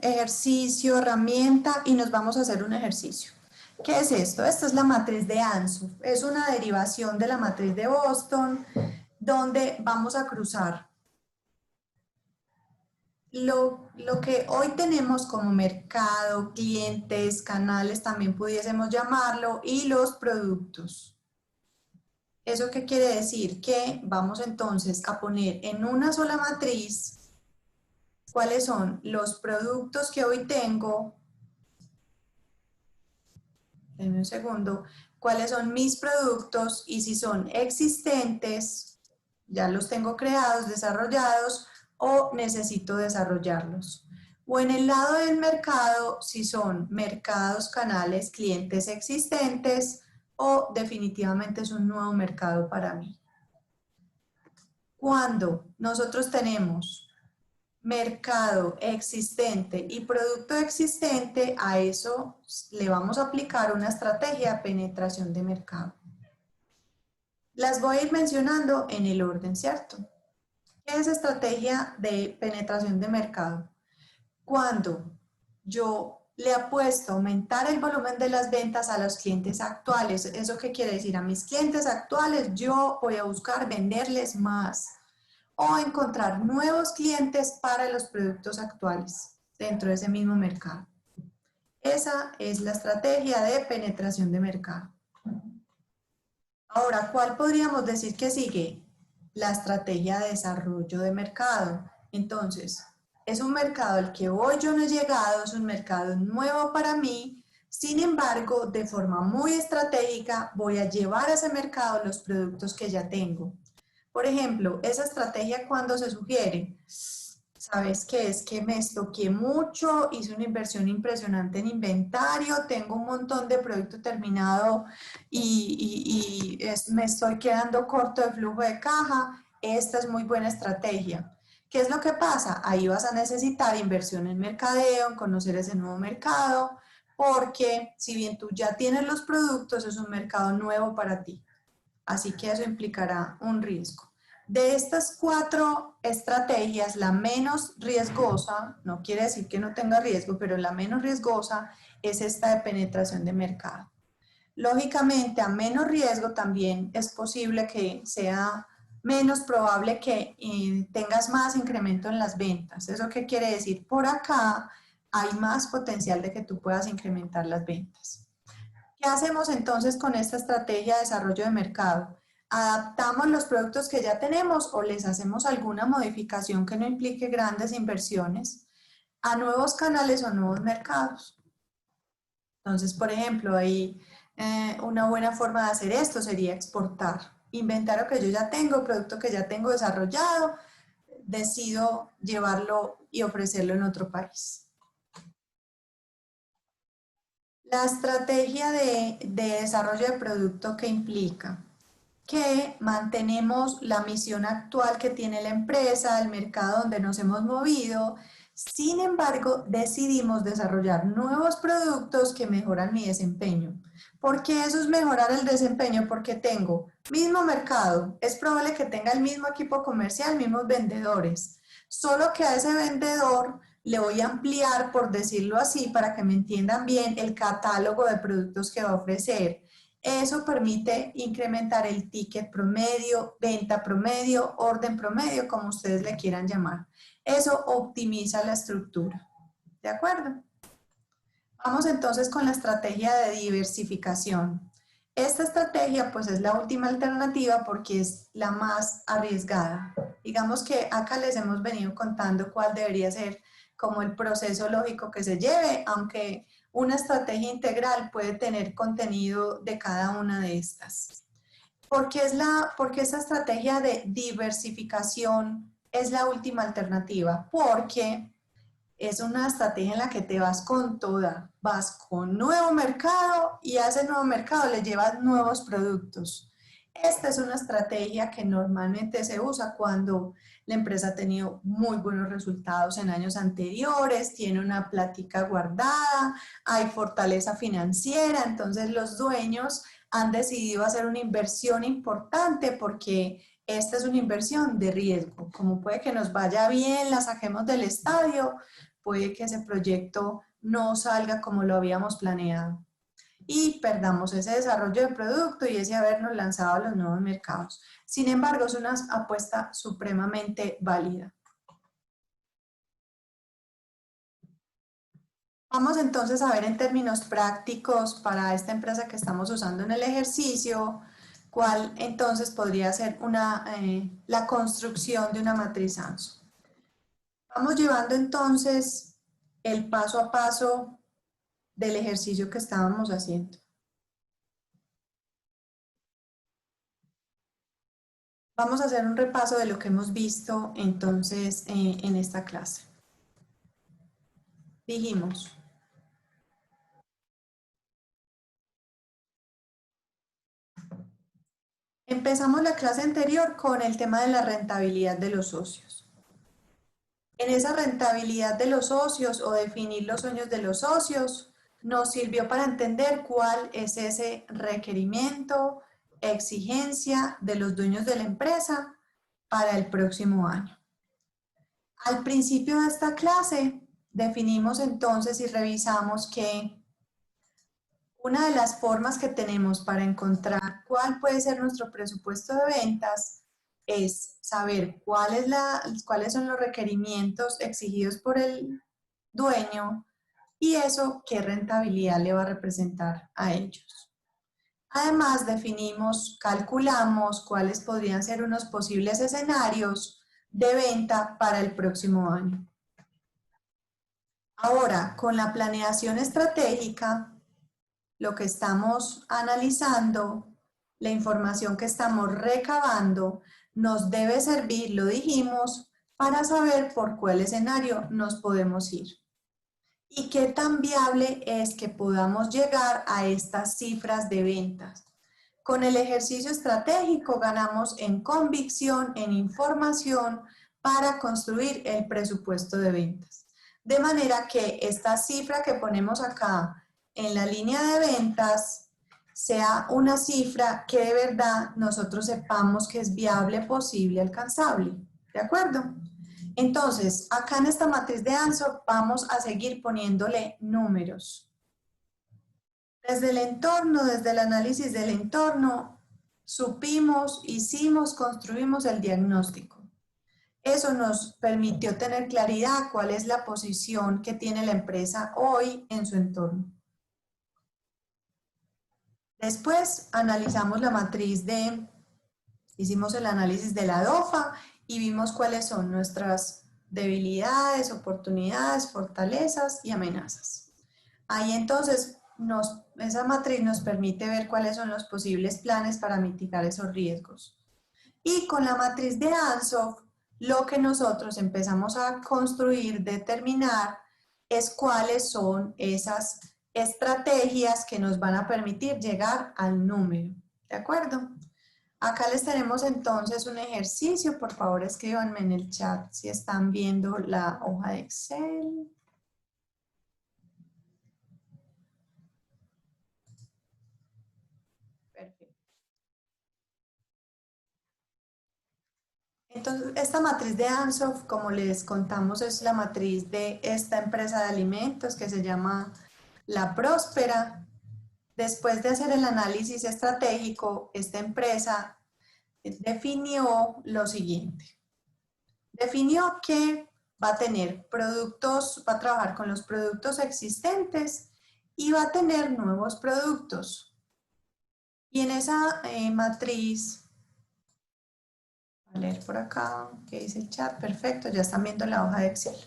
ejercicio, herramienta y nos vamos a hacer un ejercicio. ¿Qué es esto? Esto es la matriz de Ansu. Es una derivación de la matriz de Boston donde vamos a cruzar lo que hoy tenemos como mercado, clientes, canales, también pudiésemos llamarlo, y los productos. ¿Eso qué quiere decir? Que vamos entonces a poner en una sola matriz cuáles son los productos que hoy tengo denme un segundo, cuáles son mis productos y si son existentes, ya los tengo creados, desarrollados o necesito desarrollarlos. O en el lado del mercado, si son mercados, canales, clientes existentes o definitivamente es un nuevo mercado para mí. Cuando nosotros tenemos mercado existente y producto existente, a eso le vamos a aplicar una estrategia de penetración de mercado. Las voy a ir mencionando en el orden, ¿cierto? ¿Qué es estrategia de penetración de mercado? Cuando yo le apuesto a aumentar el volumen de las ventas a los clientes actuales. ¿Eso qué quiere decir? A mis clientes actuales yo voy a buscar venderles más o encontrar nuevos clientes para los productos actuales dentro de ese mismo mercado. Esa es la estrategia de penetración de mercado. Ahora, ¿cuál podríamos decir que sigue? La estrategia de desarrollo de mercado. Entonces, es un mercado al que hoy yo no he llegado, es un mercado nuevo para mí. Sin embargo, de forma muy estratégica, voy a llevar a ese mercado los productos que ya tengo. Por ejemplo, esa estrategia cuando se sugiere, ¿sabes qué? Es que me estoqué mucho, hice una inversión impresionante en inventario, tengo un montón de producto terminado y me estoy quedando corto de flujo de caja. Esta es muy buena estrategia. ¿Qué es lo que pasa? Ahí vas a necesitar inversión en mercadeo, en conocer ese nuevo mercado, porque si bien tú ya tienes los productos, es un mercado nuevo para ti. Así que eso implicará un riesgo. De estas 4 estrategias, la menos riesgosa, no quiere decir que no tenga riesgo, pero la menos riesgosa es esta de penetración de mercado. Lógicamente, a menos riesgo también es posible que sea menos probable que tengas más incremento en las ventas. ¿Eso qué quiere decir? Por acá hay más potencial de que tú puedas incrementar las ventas. ¿Qué hacemos entonces con esta estrategia de desarrollo de mercado? ¿Adaptamos los productos que ya tenemos o les hacemos alguna modificación que no implique grandes inversiones a nuevos canales o nuevos mercados? Entonces, por ejemplo, ahí una buena forma de hacer esto sería exportar. Inventario que yo ya tengo, producto que ya tengo desarrollado, decido llevarlo y ofrecerlo en otro país. La estrategia de desarrollo de producto que implica que mantenemos la misión actual que tiene la empresa, el mercado donde nos hemos movido. Sin embargo, decidimos desarrollar nuevos productos que mejoran mi desempeño. ¿Por qué eso es mejorar el desempeño? Porque tengo mismo mercado, es probable que tenga el mismo equipo comercial, mismos vendedores, solo que a ese vendedor le voy a ampliar, por decirlo así, para que me entiendan bien, el catálogo de productos que va a ofrecer. Eso permite incrementar el ticket promedio, venta promedio, orden promedio, como ustedes le quieran llamar. Eso optimiza la estructura. ¿De acuerdo? Vamos entonces con la estrategia de diversificación. Esta estrategia pues es la última alternativa porque es la más arriesgada. Digamos que acá les hemos venido contando cuál debería ser como el proceso lógico que se lleve, aunque una estrategia integral puede tener contenido de cada una de estas. ¿Por qué esta estrategia de diversificación es la última alternativa? Porque es una estrategia en la que te vas con toda, vas con nuevo mercado y a ese nuevo mercado le llevas nuevos productos. Esta es una estrategia que normalmente se usa cuando la empresa ha tenido muy buenos resultados en años anteriores, tiene una plática guardada, hay fortaleza financiera, entonces los dueños han decidido hacer una inversión importante porque esta es una inversión de riesgo. Como puede que nos vaya bien, la saquemos del estadio, puede que ese proyecto no salga como lo habíamos planeado y perdamos ese desarrollo de producto y ese habernos lanzado a los nuevos mercados. Sin embargo, es una apuesta supremamente válida. Vamos entonces a ver en términos prácticos para esta empresa que estamos usando en el ejercicio, cuál entonces podría ser la construcción de una matriz ANSO. Vamos llevando entonces el paso a paso del ejercicio que estábamos haciendo. Vamos a hacer un repaso de lo que hemos visto entonces en esta clase. Dijimos, empezamos la clase anterior con el tema de la rentabilidad de los socios. En esa rentabilidad de los socios o definir los sueños de los socios, nos sirvió para entender cuál es ese requerimiento, exigencia de los dueños de la empresa para el próximo año. Al principio de esta clase definimos entonces y revisamos que una de las formas que tenemos para encontrar cuál puede ser nuestro presupuesto de ventas es saber cuáles son los requerimientos exigidos por el dueño y eso qué rentabilidad le va a representar a ellos. Además, calculamos cuáles podrían ser unos posibles escenarios de venta para el próximo año. Ahora, con la planeación estratégica, lo que estamos analizando, la información que estamos recabando, nos debe servir, lo dijimos, para saber por cuál escenario nos podemos ir. Y qué tan viable es que podamos llegar a estas cifras de ventas. Con el ejercicio estratégico ganamos en convicción, en información, para construir el presupuesto de ventas. De manera que esta cifra que ponemos acá en la línea de ventas sea una cifra que de verdad nosotros sepamos que es viable, posible, alcanzable. ¿De acuerdo? Entonces, acá en esta matriz de ANSO vamos a seguir poniéndole números. Desde el entorno, desde el análisis del entorno, construimos el diagnóstico. Eso nos permitió tener claridad cuál es la posición que tiene la empresa hoy en su entorno. Después analizamos la matriz hicimos el análisis de la DOFA y vimos cuáles son nuestras debilidades, oportunidades, fortalezas y amenazas. Ahí entonces esa matriz nos permite ver cuáles son los posibles planes para mitigar esos riesgos. Y con la matriz de Ansoff, lo que nosotros empezamos a construir, determinar, es cuáles son esas estrategias que nos van a permitir llegar al número. ¿De acuerdo? Acá les tenemos entonces un ejercicio. Por favor, escríbanme en el chat si están viendo la hoja de Excel. Perfecto. Entonces, esta matriz de Ansoff, como les contamos, es la matriz de esta empresa de alimentos que se llama La Próspera. Después de hacer el análisis estratégico, esta empresa definió lo siguiente. Definió que va a tener productos, va a trabajar con los productos existentes y va a tener nuevos productos. Y en esa matriz, a leer por acá, ¿qué dice el chat? Perfecto, ya están viendo la hoja de Excel.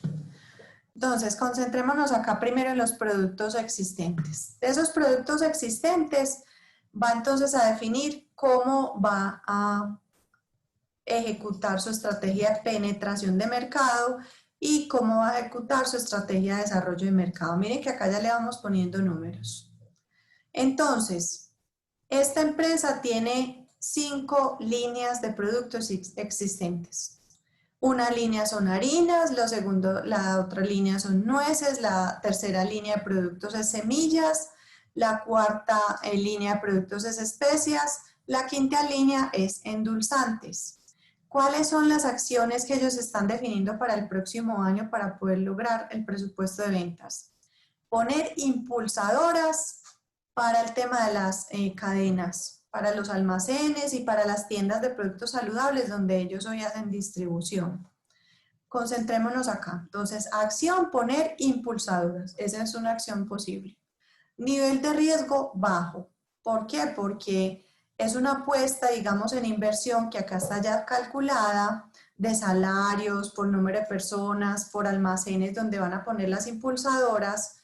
Entonces, concentrémonos acá primero en los productos existentes. De esos productos existentes, va entonces a definir cómo va a ejecutar su estrategia de penetración de mercado y cómo va a ejecutar su estrategia de desarrollo de mercado. Miren que acá ya le vamos poniendo números. Entonces, esta empresa tiene 5 líneas de productos existentes. Una línea son harinas, la otra línea son nueces, la tercera línea de productos es semillas, la cuarta línea de productos es especias, la quinta línea es endulzantes. ¿Cuáles son las acciones que ellos están definiendo para el próximo año para poder lograr el presupuesto de ventas? Poner impulsadoras para el tema de las cadenas, para los almacenes y para las tiendas de productos saludables donde ellos hoy hacen distribución. Concentrémonos acá. Entonces, acción, poner impulsadoras. Esa es una acción posible. Nivel de riesgo bajo. ¿Por qué? Porque es una apuesta, digamos, en inversión que acá está ya calculada de salarios, por número de personas, por almacenes donde van a poner las impulsadoras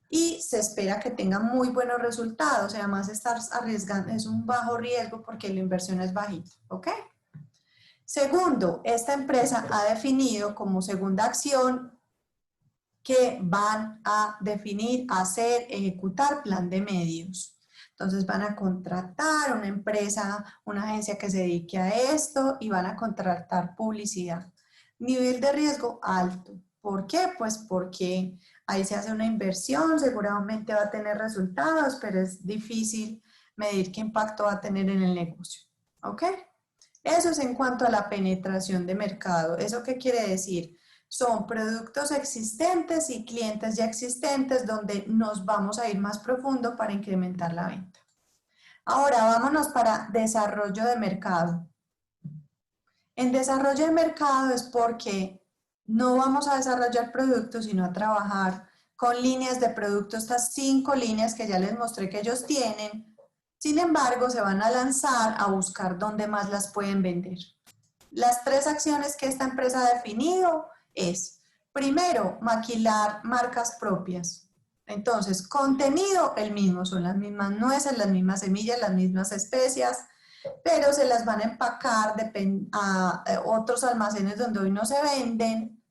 y se espera que tengan muy buenos resultados. Además, estar arriesgando es un bajo riesgo porque la inversión es bajita, ¿ok? Segundo, esta empresa ha definido como segunda acción que van a definir, hacer, ejecutar plan de medios. Entonces van a contratar una empresa, una agencia que se dedique a esto y van a contratar publicidad. Nivel de riesgo alto. ¿Por qué? Pues porque ahí se hace una inversión, seguramente va a tener resultados, pero es difícil medir qué impacto va a tener en el negocio. ¿Ok? Eso es en cuanto a la penetración de mercado. ¿Eso qué quiere decir? Son productos existentes y clientes ya existentes donde nos vamos a ir más profundo para incrementar la venta. Ahora vámonos para desarrollo de mercado. En desarrollo de mercado es porque no vamos a desarrollar productos, sino a trabajar con líneas de producto, estas 5 líneas que ya les mostré que ellos tienen. Sin embargo, se van a lanzar a buscar dónde más las pueden vender. Las 3 acciones que esta empresa ha definido es, primero, maquilar marcas propias. Entonces, contenido el mismo, son las mismas nueces, las mismas semillas, las mismas especias, pero se las van a empacar a otros almacenes donde hoy no se venden,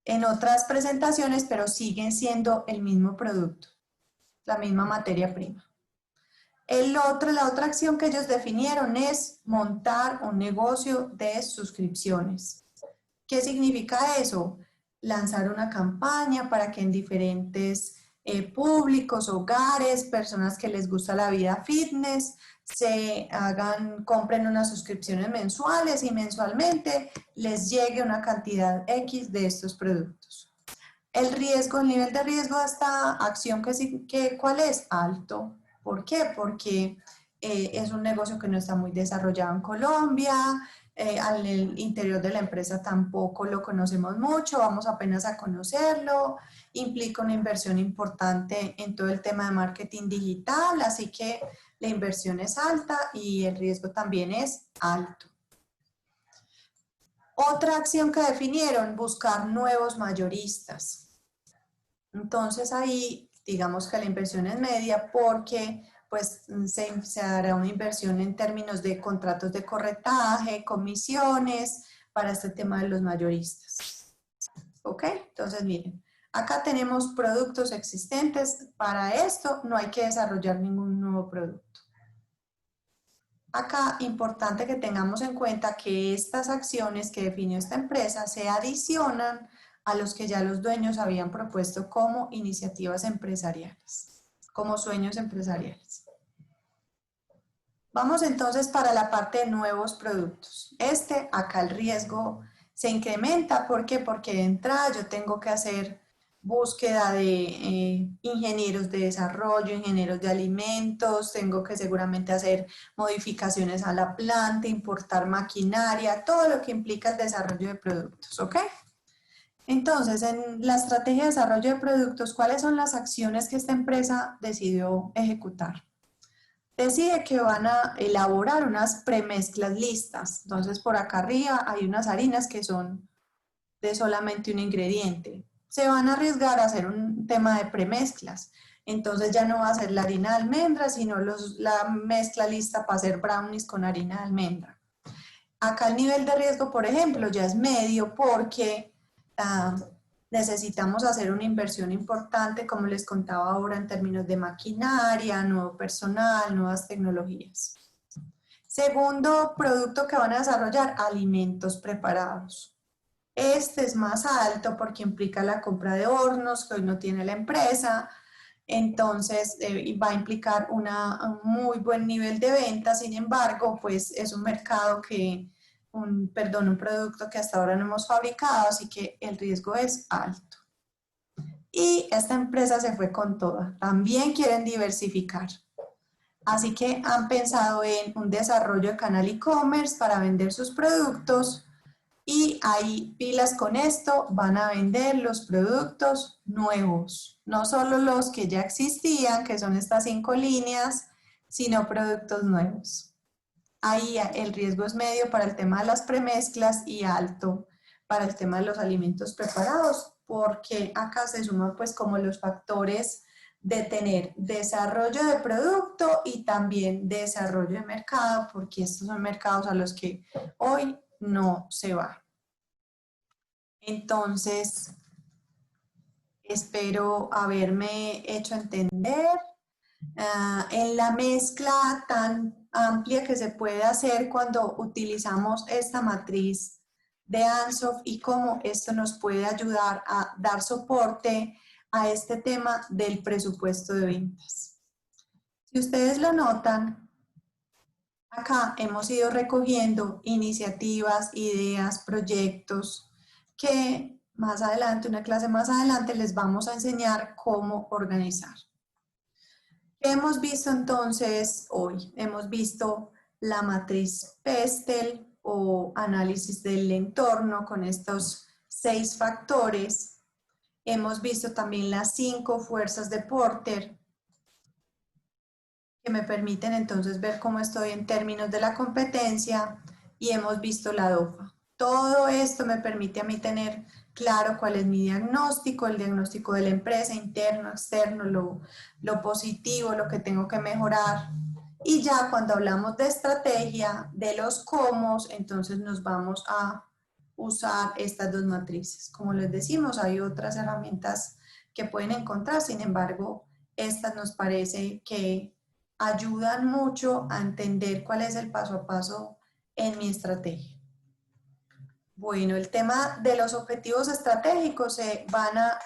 en otras presentaciones, pero siguen siendo el mismo producto, la misma materia prima. La otra acción que ellos definieron es montar un negocio de suscripciones. ¿Qué significa eso? Lanzar una campaña para que en diferentes públicos, hogares, personas que les gusta la vida fitness, compren unas suscripciones mensuales y mensualmente les llegue una cantidad X de estos productos. El nivel de riesgo de esta acción, ¿cuál es? Alto. ¿Por qué? Porque es un negocio que no está muy desarrollado en Colombia, al interior de la empresa tampoco lo conocemos mucho, vamos apenas a conocerlo, implica una inversión importante en todo el tema de marketing digital, así que la inversión es alta y el riesgo también es alto. Otra acción que definieron, buscar nuevos mayoristas. Entonces ahí digamos que la inversión es media porque pues se hará una inversión en términos de contratos de corretaje, comisiones para este tema de los mayoristas. ¿Ok? Entonces miren, acá tenemos productos existentes, para esto no hay que desarrollar ningún nuevo producto. Acá importante que tengamos en cuenta que estas acciones que definió esta empresa se adicionan a los que ya los dueños habían propuesto como iniciativas empresariales, como sueños empresariales. Vamos entonces para la parte de nuevos productos. Acá el riesgo se incrementa, ¿por qué? Porque de entrada yo tengo que hacer búsqueda de ingenieros de desarrollo, ingenieros de alimentos, tengo que seguramente hacer modificaciones a la planta, importar maquinaria, todo lo que implica el desarrollo de productos, ¿ok? Entonces, en la estrategia de desarrollo de productos, ¿cuáles son las acciones que esta empresa decidió ejecutar? Decide que van a elaborar unas premezclas listas. Entonces, por acá arriba hay unas harinas que son de solamente un ingrediente. Se van a arriesgar a hacer un tema de premezclas. Entonces ya no va a ser la harina de almendra, sino la mezcla lista para hacer brownies con harina de almendra. Acá el nivel de riesgo, por ejemplo, ya es medio porque necesitamos hacer una inversión importante, como les contaba ahora, en términos de maquinaria, nuevo personal, nuevas tecnologías. Segundo producto que van a desarrollar, alimentos preparados. Este es más alto porque implica la compra de hornos que hoy no tiene la empresa, entonces va a implicar un muy buen nivel de venta. Sin embargo, pues es un mercado un producto que hasta ahora no hemos fabricado, así que el riesgo es alto. Y esta empresa se fue con toda, también quieren diversificar. Así que han pensado en un desarrollo de canal e-commerce para vender sus productos. Y ahí pilas con esto, van a vender los productos nuevos, no solo los que ya existían, que son estas 5 líneas, sino productos nuevos. Ahí el riesgo es medio para el tema de las premezclas y alto para el tema de los alimentos preparados, porque acá se suman pues como los factores de tener desarrollo de producto y también desarrollo de mercado, porque estos son mercados a los que hoy no se va. Entonces, espero haberme hecho entender. En la mezcla tan amplia que se puede hacer cuando utilizamos esta matriz de Ansoff y cómo esto nos puede ayudar a dar soporte a este tema del presupuesto de ventas. Si ustedes lo notan, acá hemos ido recogiendo iniciativas, ideas, proyectos que más adelante, una clase más adelante, les vamos a enseñar cómo organizar. ¿Qué hemos visto entonces hoy? Hemos visto la matriz Pestel o análisis del entorno con estos 6 factores. Hemos visto también las 5 fuerzas de Porter que me permiten entonces ver cómo estoy en términos de la competencia y hemos visto la DOFA. Todo esto me permite a mí tener claro cuál es mi diagnóstico, el diagnóstico de la empresa, interno, externo, lo positivo, lo que tengo que mejorar. Y ya cuando hablamos de estrategia, de los cómo, entonces nos vamos a usar estas 2 matrices. Como les decimos, hay otras herramientas que pueden encontrar, sin embargo, estas nos parece que ayudan mucho a entender cuál es el paso a paso en mi estrategia. Bueno, el tema de los objetivos estratégicos se van a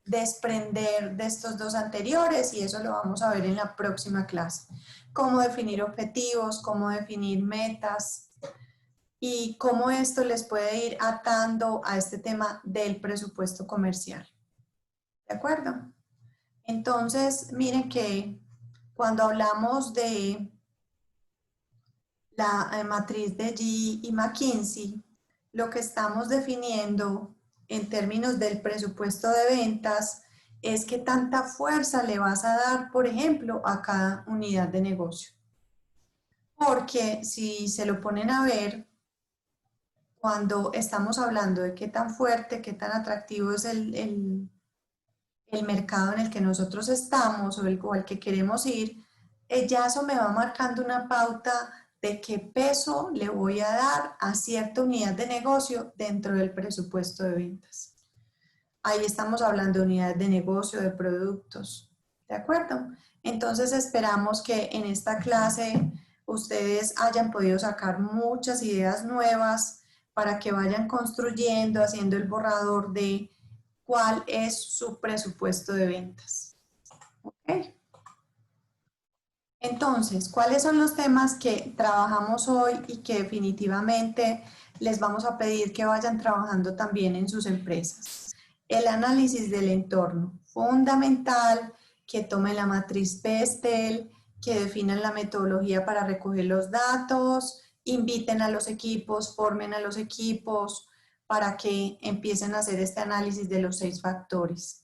desprender de estos 2 anteriores y eso lo vamos a ver en la próxima clase. Cómo definir objetivos, cómo definir metas y cómo esto les puede ir atando a este tema del presupuesto comercial. ¿De acuerdo? Entonces, miren que cuando hablamos de la matriz de G y McKinsey, lo que estamos definiendo en términos del presupuesto de ventas es qué tanta fuerza le vas a dar, por ejemplo, a cada unidad de negocio. Porque si se lo ponen a ver, cuando estamos hablando de qué tan fuerte, qué tan atractivo es el mercado en el que nosotros estamos o al que queremos ir, ya eso me va marcando una pauta de qué peso le voy a dar a cierta unidad de negocio dentro del presupuesto de ventas. Ahí estamos hablando de unidades de negocio, de productos, ¿de acuerdo? Entonces esperamos que en esta clase ustedes hayan podido sacar muchas ideas nuevas para que vayan construyendo, haciendo el borrador de cuál es su presupuesto de ventas. ¿Okay? Entonces, ¿cuáles son los temas que trabajamos hoy y que definitivamente les vamos a pedir que vayan trabajando también en sus empresas? El análisis del entorno, fundamental, que tomen la matriz Pestel, que definan la metodología para recoger los datos, inviten a los equipos, formen a los equipos para que empiecen a hacer este análisis de los 6 factores.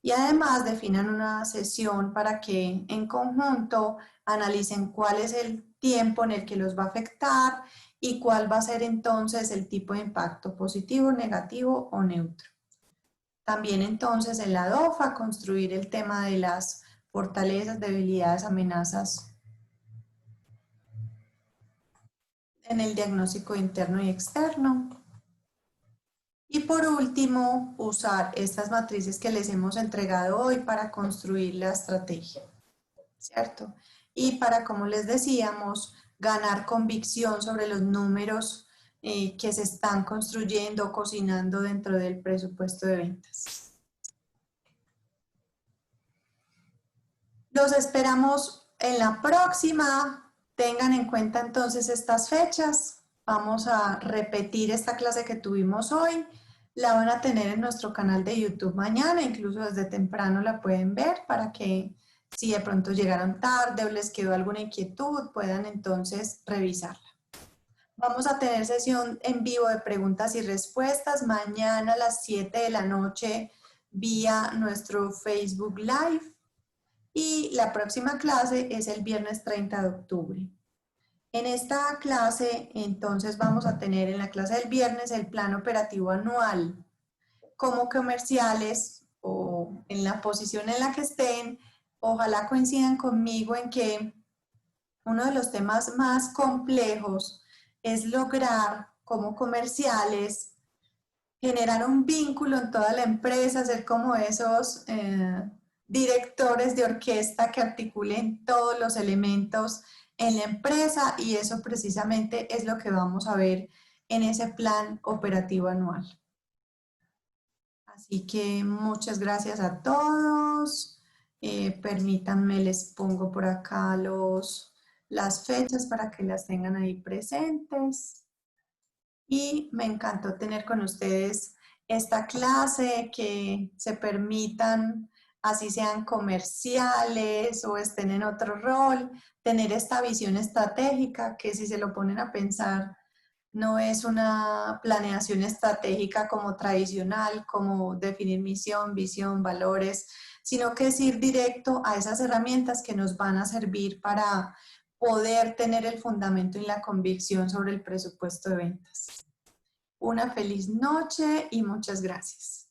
Y además definan una sesión para que en conjunto analicen cuál es el tiempo en el que los va a afectar y cuál va a ser entonces el tipo de impacto positivo, negativo o neutro. También entonces en la DOFA construir el tema de las fortalezas, debilidades, amenazas en el diagnóstico interno y externo. Y por último, usar estas matrices que les hemos entregado hoy para construir la estrategia, ¿cierto? Y para, como les decíamos, ganar convicción sobre los números que se están construyendo, cocinando dentro del presupuesto de ventas. Los esperamos en la próxima. Tengan en cuenta entonces estas fechas. Vamos a repetir esta clase que tuvimos hoy. La van a tener en nuestro canal de YouTube mañana, incluso desde temprano la pueden ver para que si de pronto llegaron tarde o les quedó alguna inquietud, puedan entonces revisarla. Vamos a tener sesión en vivo de preguntas y respuestas mañana a las 7 de la noche vía nuestro Facebook Live. Y la próxima clase es el viernes 30 de octubre. En esta clase, entonces, vamos a tener en la clase del viernes el plan operativo anual. Como comerciales, o en la posición en la que estén, ojalá coincidan conmigo en que uno de los temas más complejos es lograr como comerciales generar un vínculo en toda la empresa, ser como esos directores de orquesta que articulen todos los elementos en la empresa, y eso precisamente es lo que vamos a ver en ese plan operativo anual. Así que muchas gracias a todos. Permítanme, les pongo por acá las fechas para que las tengan ahí presentes. Y me encantó tener con ustedes esta clase, que se permitan, así sean comerciales o estén en otro rol, tener esta visión estratégica que, si se lo ponen a pensar, no es una planeación estratégica como tradicional, como definir misión, visión, valores, sino que es ir directo a esas herramientas que nos van a servir para poder tener el fundamento y la convicción sobre el presupuesto de ventas. Una feliz noche y muchas gracias.